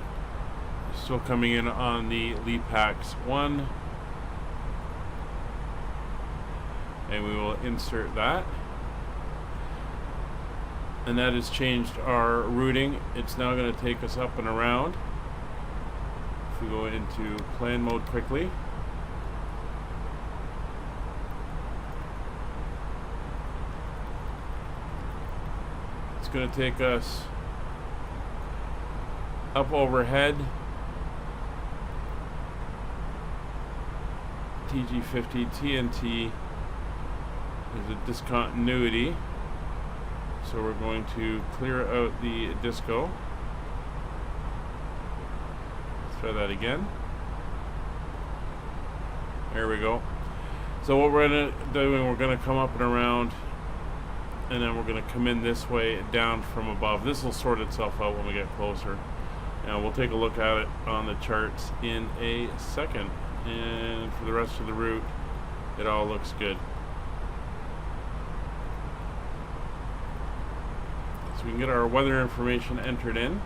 still coming in on the Lepax 1. And we will insert that. And that has changed our routing. It's now going to take us up and around. If we go into plan mode quickly. It's going to take us up overhead. TG50 TNT. There's a discontinuity. So we're going to clear out the disco. Let's try that again. There we go. So what we're going to do, we're going to come up and around, and then we're going to come in this way down from above. This will sort itself out when we get closer. And we'll take a look at it on the charts in a second. And for the rest of the route, it all looks good. So we can get our weather information entered in.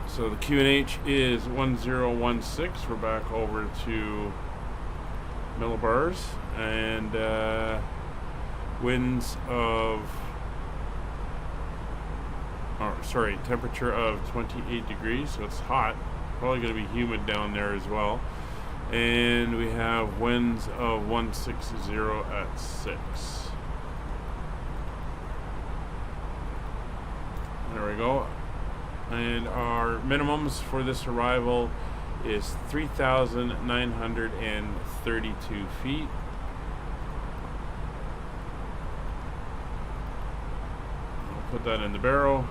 So the QNH is 1016. We're back over to millibars, and winds of, temperature of 28 degrees, so it's hot. Probably going to be humid down there as well. And we have winds of 160 at 6. There we go. And our minimums for this arrival is 3,932 feet. I'll put that in the barrel,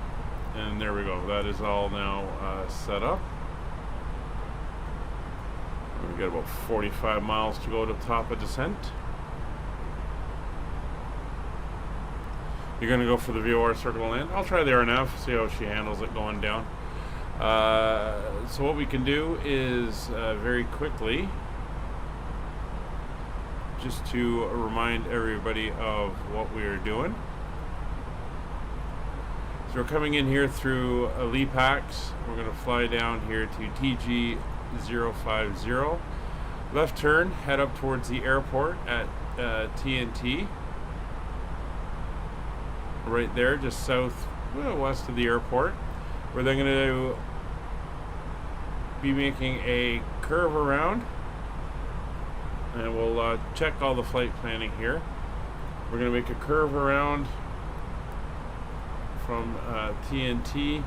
and there we go. That is all now set up. We got about 45 miles to go to top of descent. You're going to go for the VOR circle to land. I'll try the RNF, see how she handles it going down. So what we can do is very quickly, just to remind everybody of what we are doing. So we're coming in here through Lepax. We're going to fly down here to TG 050. Left turn, head up towards the airport at TNT. Right there, just south, west of the airport. We're then going to be making a curve around, and we'll check all the flight planning here. We're going to make a curve around from TNT.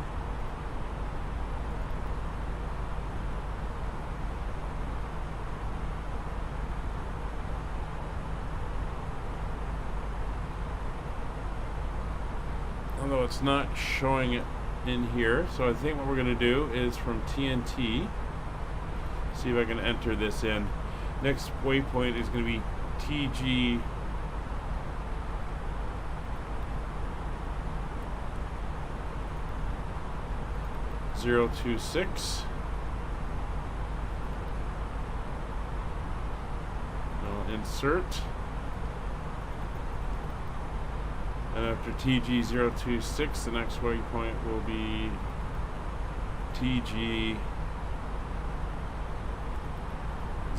Although it's not showing it in here, so I think what we're going to do is from TNT, see if I can enter this in. Next waypoint is going to be TG 026. I'll insert. And after TG 026, the next waypoint will be TG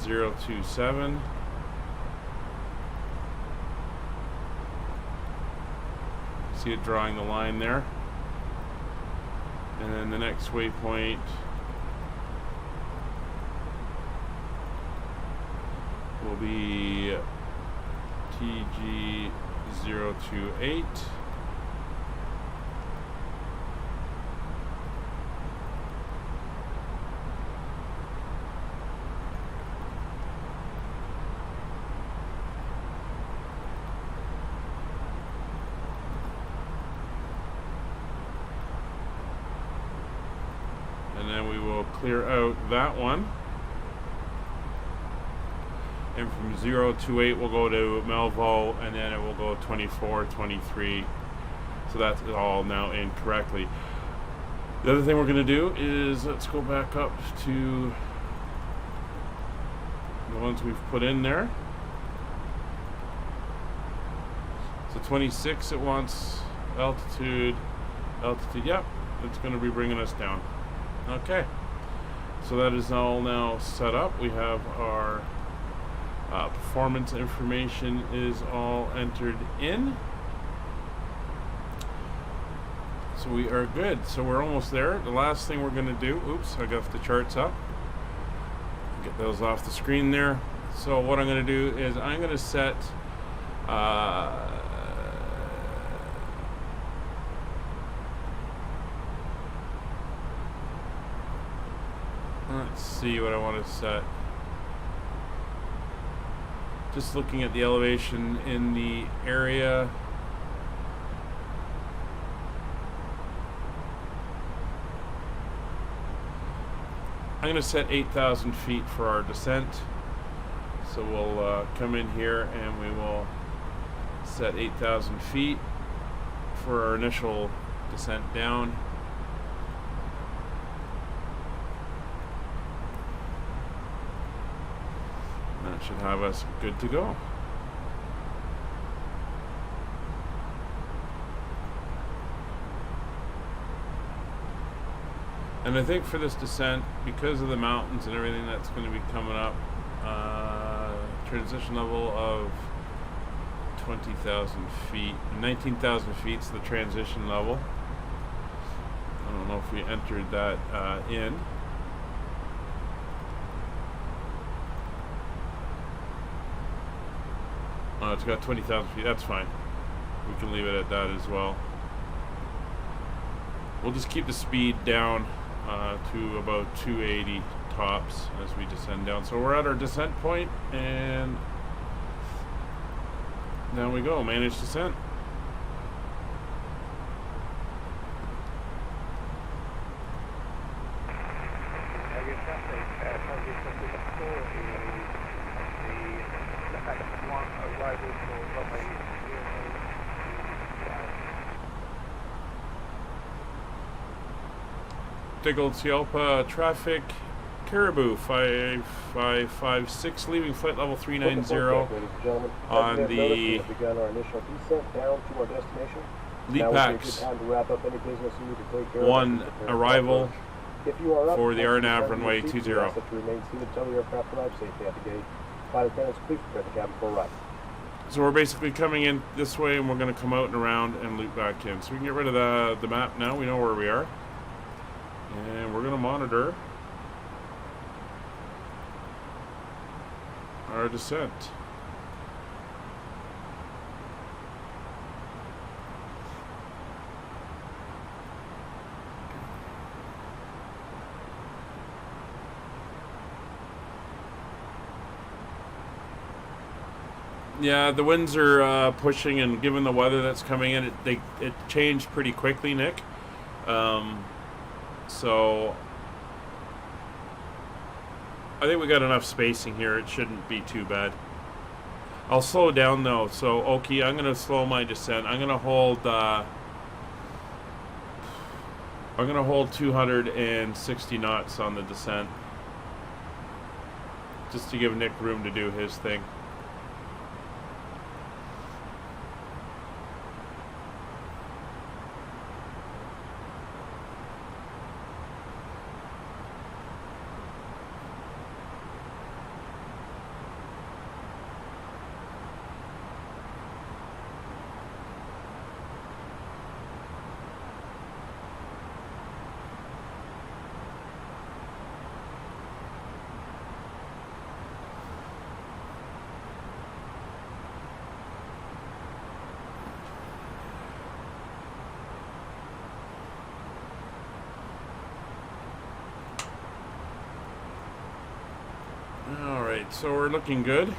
027. See it drawing the line there. And then the next waypoint will be TG 028. And then we will clear out that one. And from 028 we'll go to Melvo, and then it will go 24, 23. So that's all now in correctly. The other thing we're going to do is, let's go back up to the ones we've put in there. So 26, it wants altitude, yep, it's going to be bringing us down. Okay, so that is all now set up. We have our performance information is all entered in. So we are good. So we're almost there. The last thing we're going to do, oops, I got the charts up. Get those off the screen there. So what I'm going to do is I'm going to set Let's see what I want to set. Just looking at the elevation in the area. I'm going to set 8,000 feet for our descent. So we'll come in here and we will set 8,000 feet for our initial descent down. That should have us good to go. And I think for this descent, because of the mountains and everything that's going to be coming up, transition level of 20,000 feet. 19,000 feet is the transition level. I don't know if we entered that in. It's got 20,000 feet. That's fine. We can leave it at that as well. We'll just keep the speed down to about 280 tops as we descend down. So we're at our descent point, and down we go. Managed descent. Tegucigalpa traffic, Caribou 5556, leaving flight level 390 on the begun our initial descent down to our destination. LEAPAX 1 arrival for the RNAV runway 20. Remain seated until the aircraft arrives safely at the gate. Flight attendants, please prepare the cabin for arrival. So we're basically coming in this way, and we're going to come out and around and loop back in. So we can get rid of the map now. We know where we are. And we're going to monitor our descent. Yeah, the winds are pushing, and given the weather that's coming in, it changed pretty quickly, Nick. So I think we got enough spacing here. It shouldn't be too bad. I'll slow down though. So okay, I'm gonna slow my descent. I'm gonna hold 260 knots on the descent, just to give Nick room to do his thing. Alright, so we're looking good.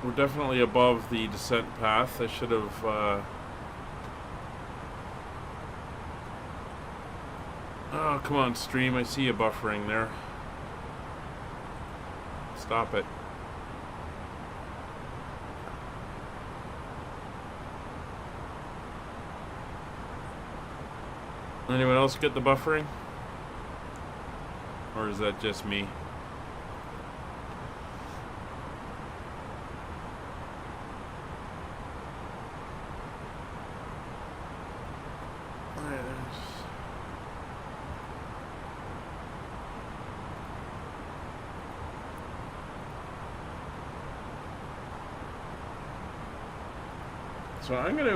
We're definitely above the descent path. I should have oh, come on, stream. I see you buffering there. Stop it. Anyone else get the buffering? Or is that just me? So I'm going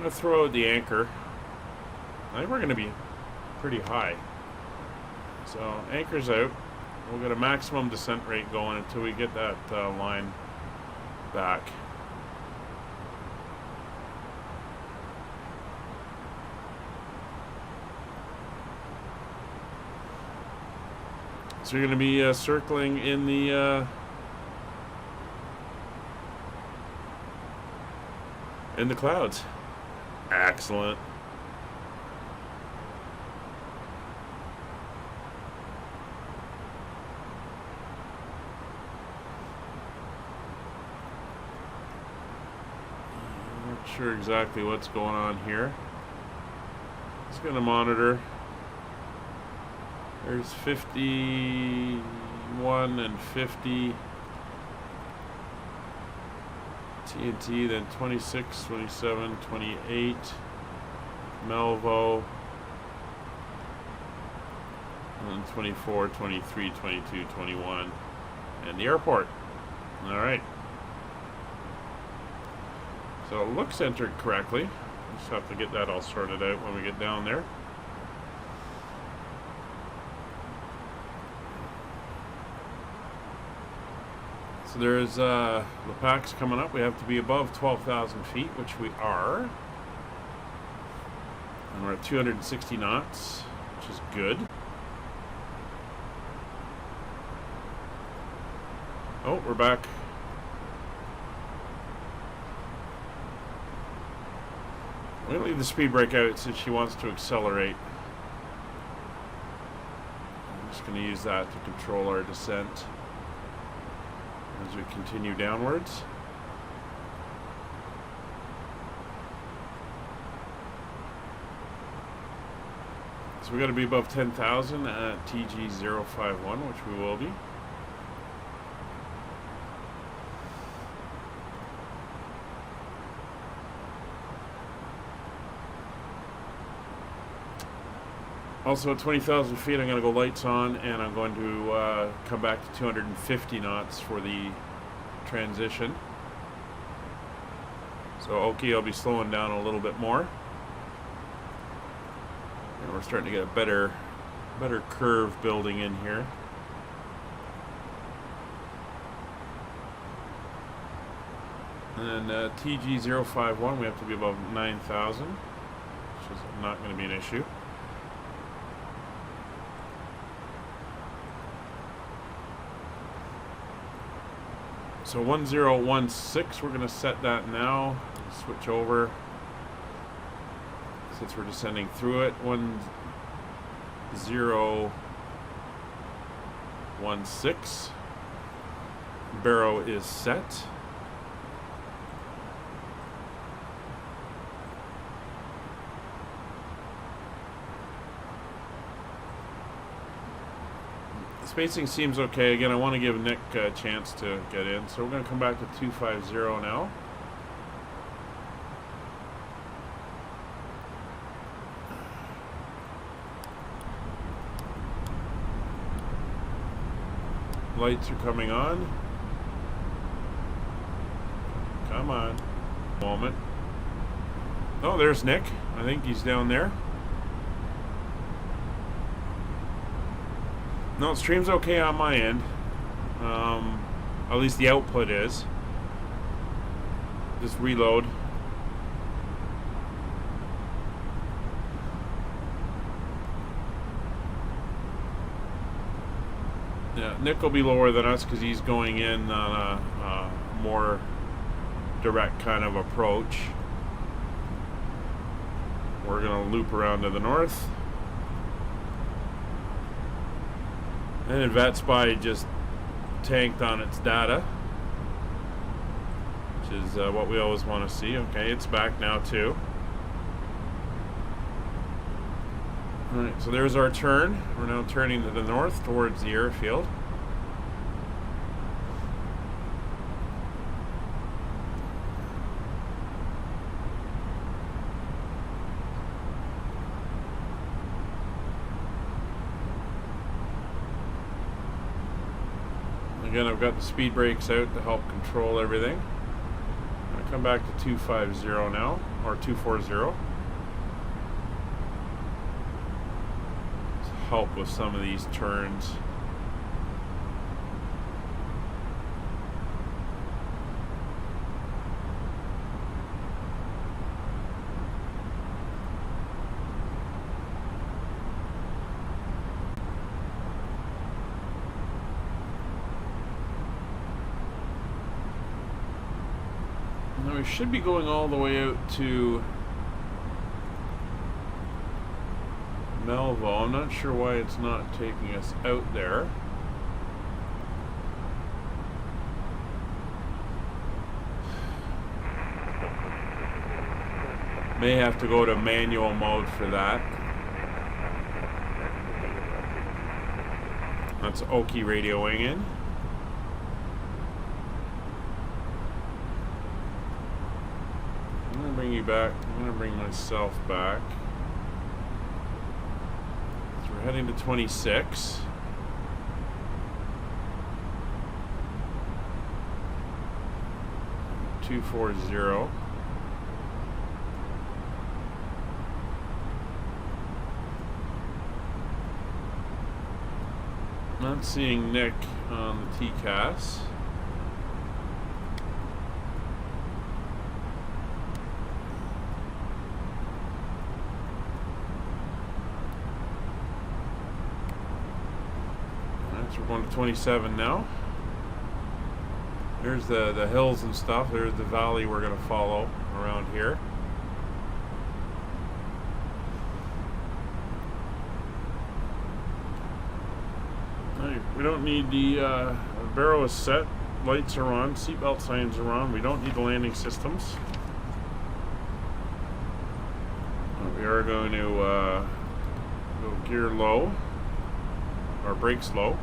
to throw out the anchor. I think we're going to be pretty high. So anchor's out. We'll get a maximum descent rate going until we get that line back. So you're going to be circling in the clouds. Excellent. Not sure exactly what's going on here. Just going to monitor. There's 51 and 50 TNT, then 26, 27, 28 Melvo, and then 24, 23, 22, 21, and the airport. All right. So it looks entered correctly. Just have to get that all sorted out when we get down there. So there's the packs coming up. We have to be above 12,000 feet, which we are. And we're at 260 knots, which is good. Oh, we're back. We're going to leave the speed brake out since she wants to accelerate. I'm just going to use that to control our descent as we continue downwards. So we got to be above 10,000 at TG051, which we will be. Also at 20,000 feet, I'm going to go lights on, and I'm going to come back to 250 knots for the transition. So okay, I'll be slowing down a little bit more. And we're starting to get a better curve building in here. And TG051, we have to be above 9,000, which is not going to be an issue. So 1016, we're going to set that now. Switch over. Since we're descending through it. 1016. Barrow is set. Spacing seems okay. Again, I want to give Nick a chance to get in. So we're going to come back to 250 now. Lights are coming on. Come on. Moment. Oh, there's Nick. I think he's down there. No, stream's okay on my end. At least the output is. Just reload. Yeah, Nick will be lower than us because he's going in on a more direct kind of approach. We're going to loop around to the north. And VATSim just tanked on its data, which is what we always want to see. Okay, it's back now too. Alright, so there's our turn. We're now turning to the north towards the airfield. Again, I've got the speed brakes out to help control everything. I'm going to come back to 250 now, or 240. To help with some of these turns. I should be going all the way out to Melville. I'm not sure why it's not taking us out there. May have to go to manual mode for that. That's Oki radioing in. I'm gonna bring you back. I'm gonna bring myself back. So we're heading to 26. .240. Not seeing Nick on the TCAS. Alright, so we're going to 27 now. There's the hills and stuff. There's the valley we're going to follow around here. We don't need the barrel is set, lights are on, seatbelt signs are on. We don't need the landing systems. We are going to go gear low, or brakes low.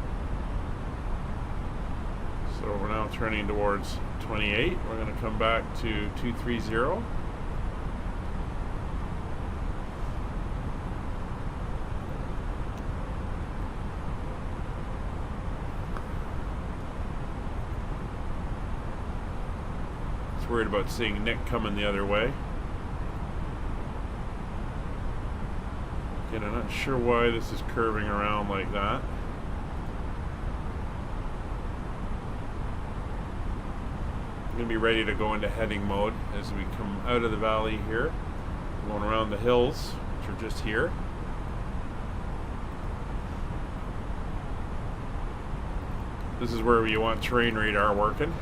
So we're now turning towards 28. We're going to come back to 230. Worried about seeing Nick coming the other way. Again, I'm not sure why this is curving around like that. I'm going to be ready to go into heading mode as we come out of the valley here. Going around the hills, which are just here. This is where you want terrain radar working.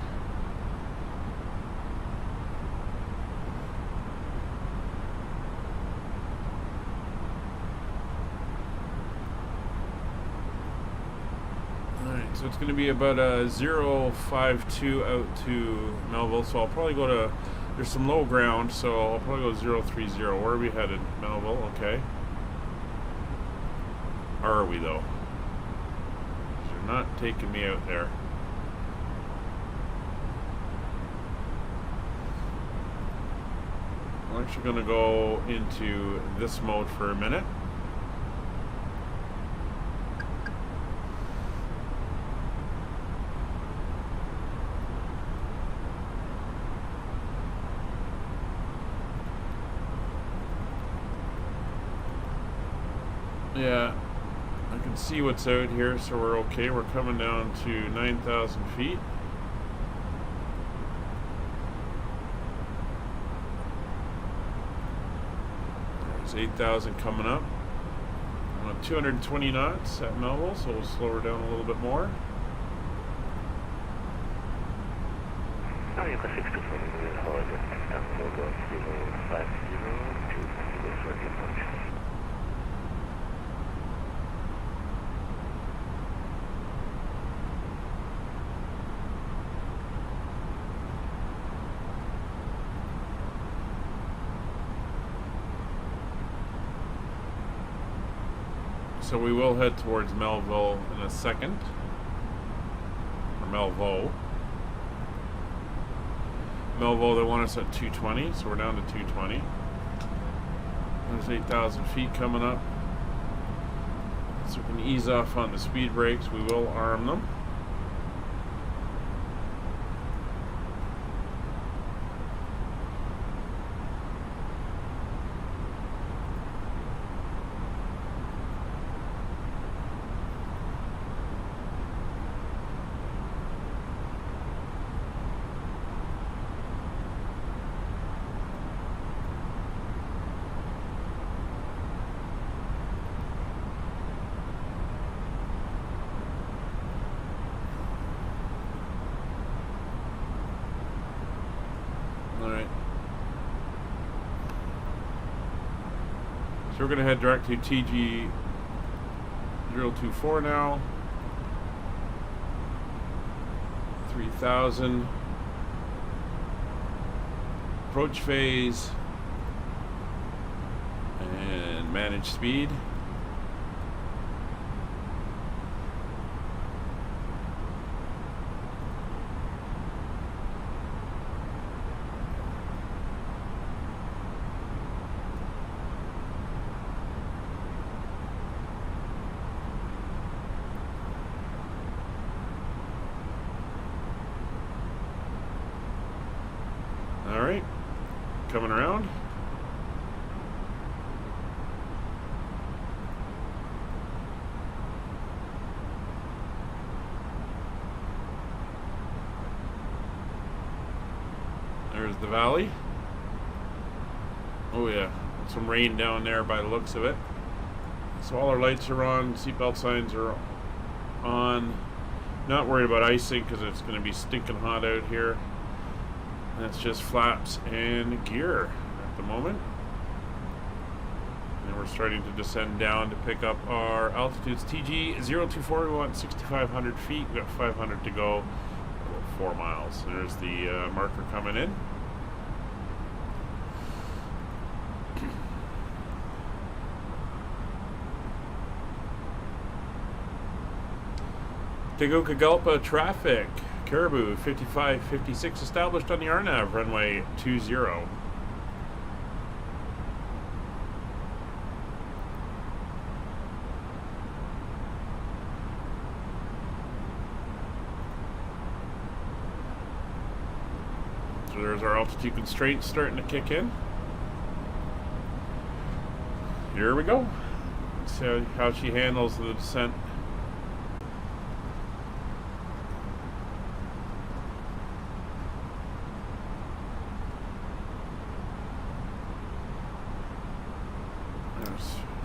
So it's going to be about a 052 out to Melville. So I'll probably go to, there's some low ground, so I'll probably go 030. Where are we headed? Melville, okay. Are we though? You're not taking me out there. I'm actually going to go into this mode for a minute. Yeah, I can see what's out here, so we're okay. We're coming down to 9,000 feet. There's 8,000 coming up. I'm on 220 knots at Melville, so we'll slow her down a little bit more. So we will head towards Melville in a second, or Melville. Melville, they want us at 220, so we're down to 220. There's 8,000 feet coming up. So we can ease off on the speed brakes. We will arm them. So we're going to head direct to TG 024 now. 3000. Approach phase. And manage speed. Alright, coming around. There's the valley. Oh yeah, some rain down there by the looks of it. So all our lights are on, seatbelt signs are on. Not worried about icing because it's going to be stinking hot out here. That's just flaps and gear at the moment. And we're starting to descend down to pick up our altitudes. TG 024, we want 6,500 feet. We've got 500 to go, about 4 miles. There's the marker coming in. Tegucigalpa traffic. Caribou 5556 established on the RNAV runway 20. So there's our altitude constraints starting to kick in. Here we go. Let's see how she handles the descent.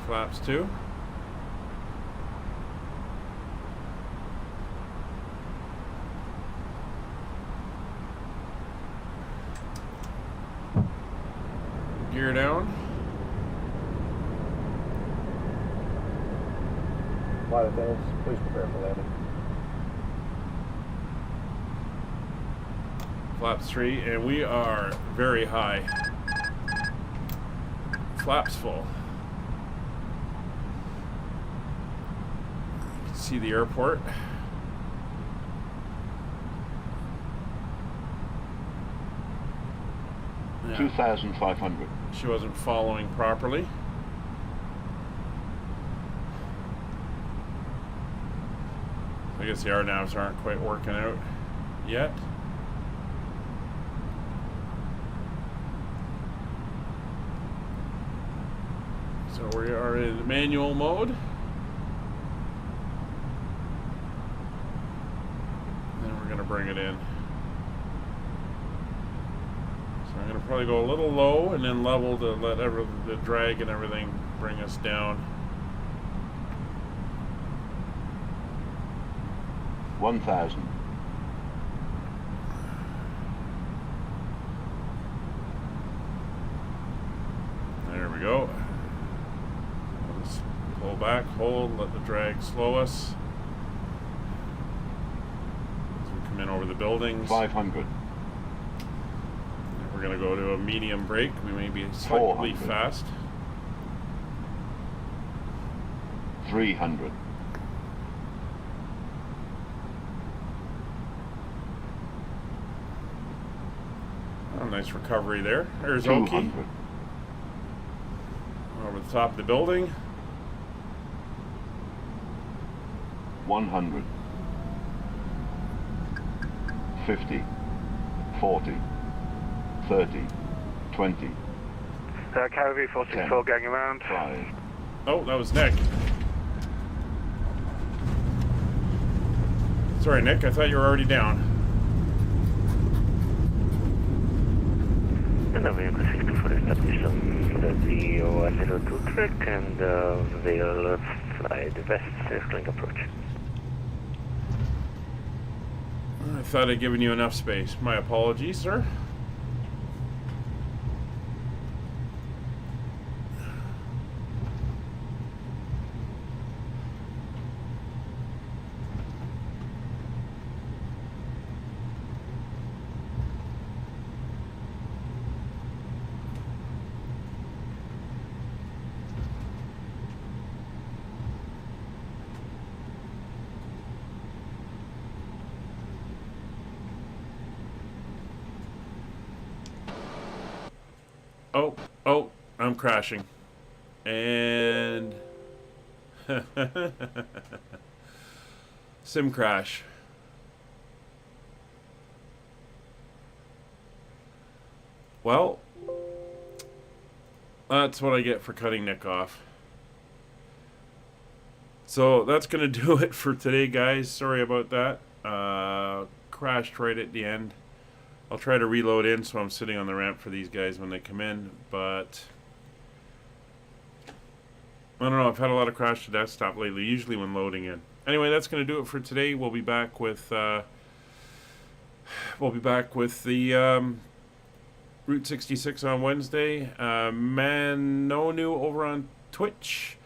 Flaps too. Gear down. Flight attendants, please prepare for landing. Flaps 3, and we are very high. Flaps full. See the airport. Yeah. 2,500. She wasn't following properly. I guess the RNAVs aren't quite working out yet. So we are in manual mode. Bring it in. So I'm going to probably go a little low and then level to let the drag and everything bring us down. 1,000. There we go. Let's pull back, hold, let the drag slow us. In over the buildings. 500. We're going to go to a medium brake. We may be slightly 400. fast. 300. Oh, nice recovery there. There's Yoke. Over the top of the building. 100. 50, 40, 30, 20. Caribou 464 going around. 5. Oh, that was Nick. Sorry, Nick, I thought you were already down. And we are 64 established on the VO102 track and we'll fly the west circling approach. I thought I'd given you enough space. My apologies, sir. Oh, I'm crashing. And sim crash. Well, that's what I get for cutting Nick off. So that's going to do it for today, guys. Sorry about that. Crashed right at the end. I'll try to reload in so I'm sitting on the ramp for these guys when they come in. But I don't know. I've had a lot of crash to desktop lately, usually when loading in. Anyway, that's going to do it for today. We'll be back with the Route 66 on Wednesday. Manonu over on Twitch.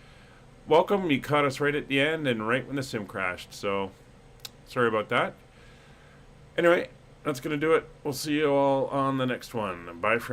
Welcome. You caught us right at the end and right when the sim crashed. So, sorry about that. Anyway, that's going to do it. We'll see you all on the next one. Bye for now.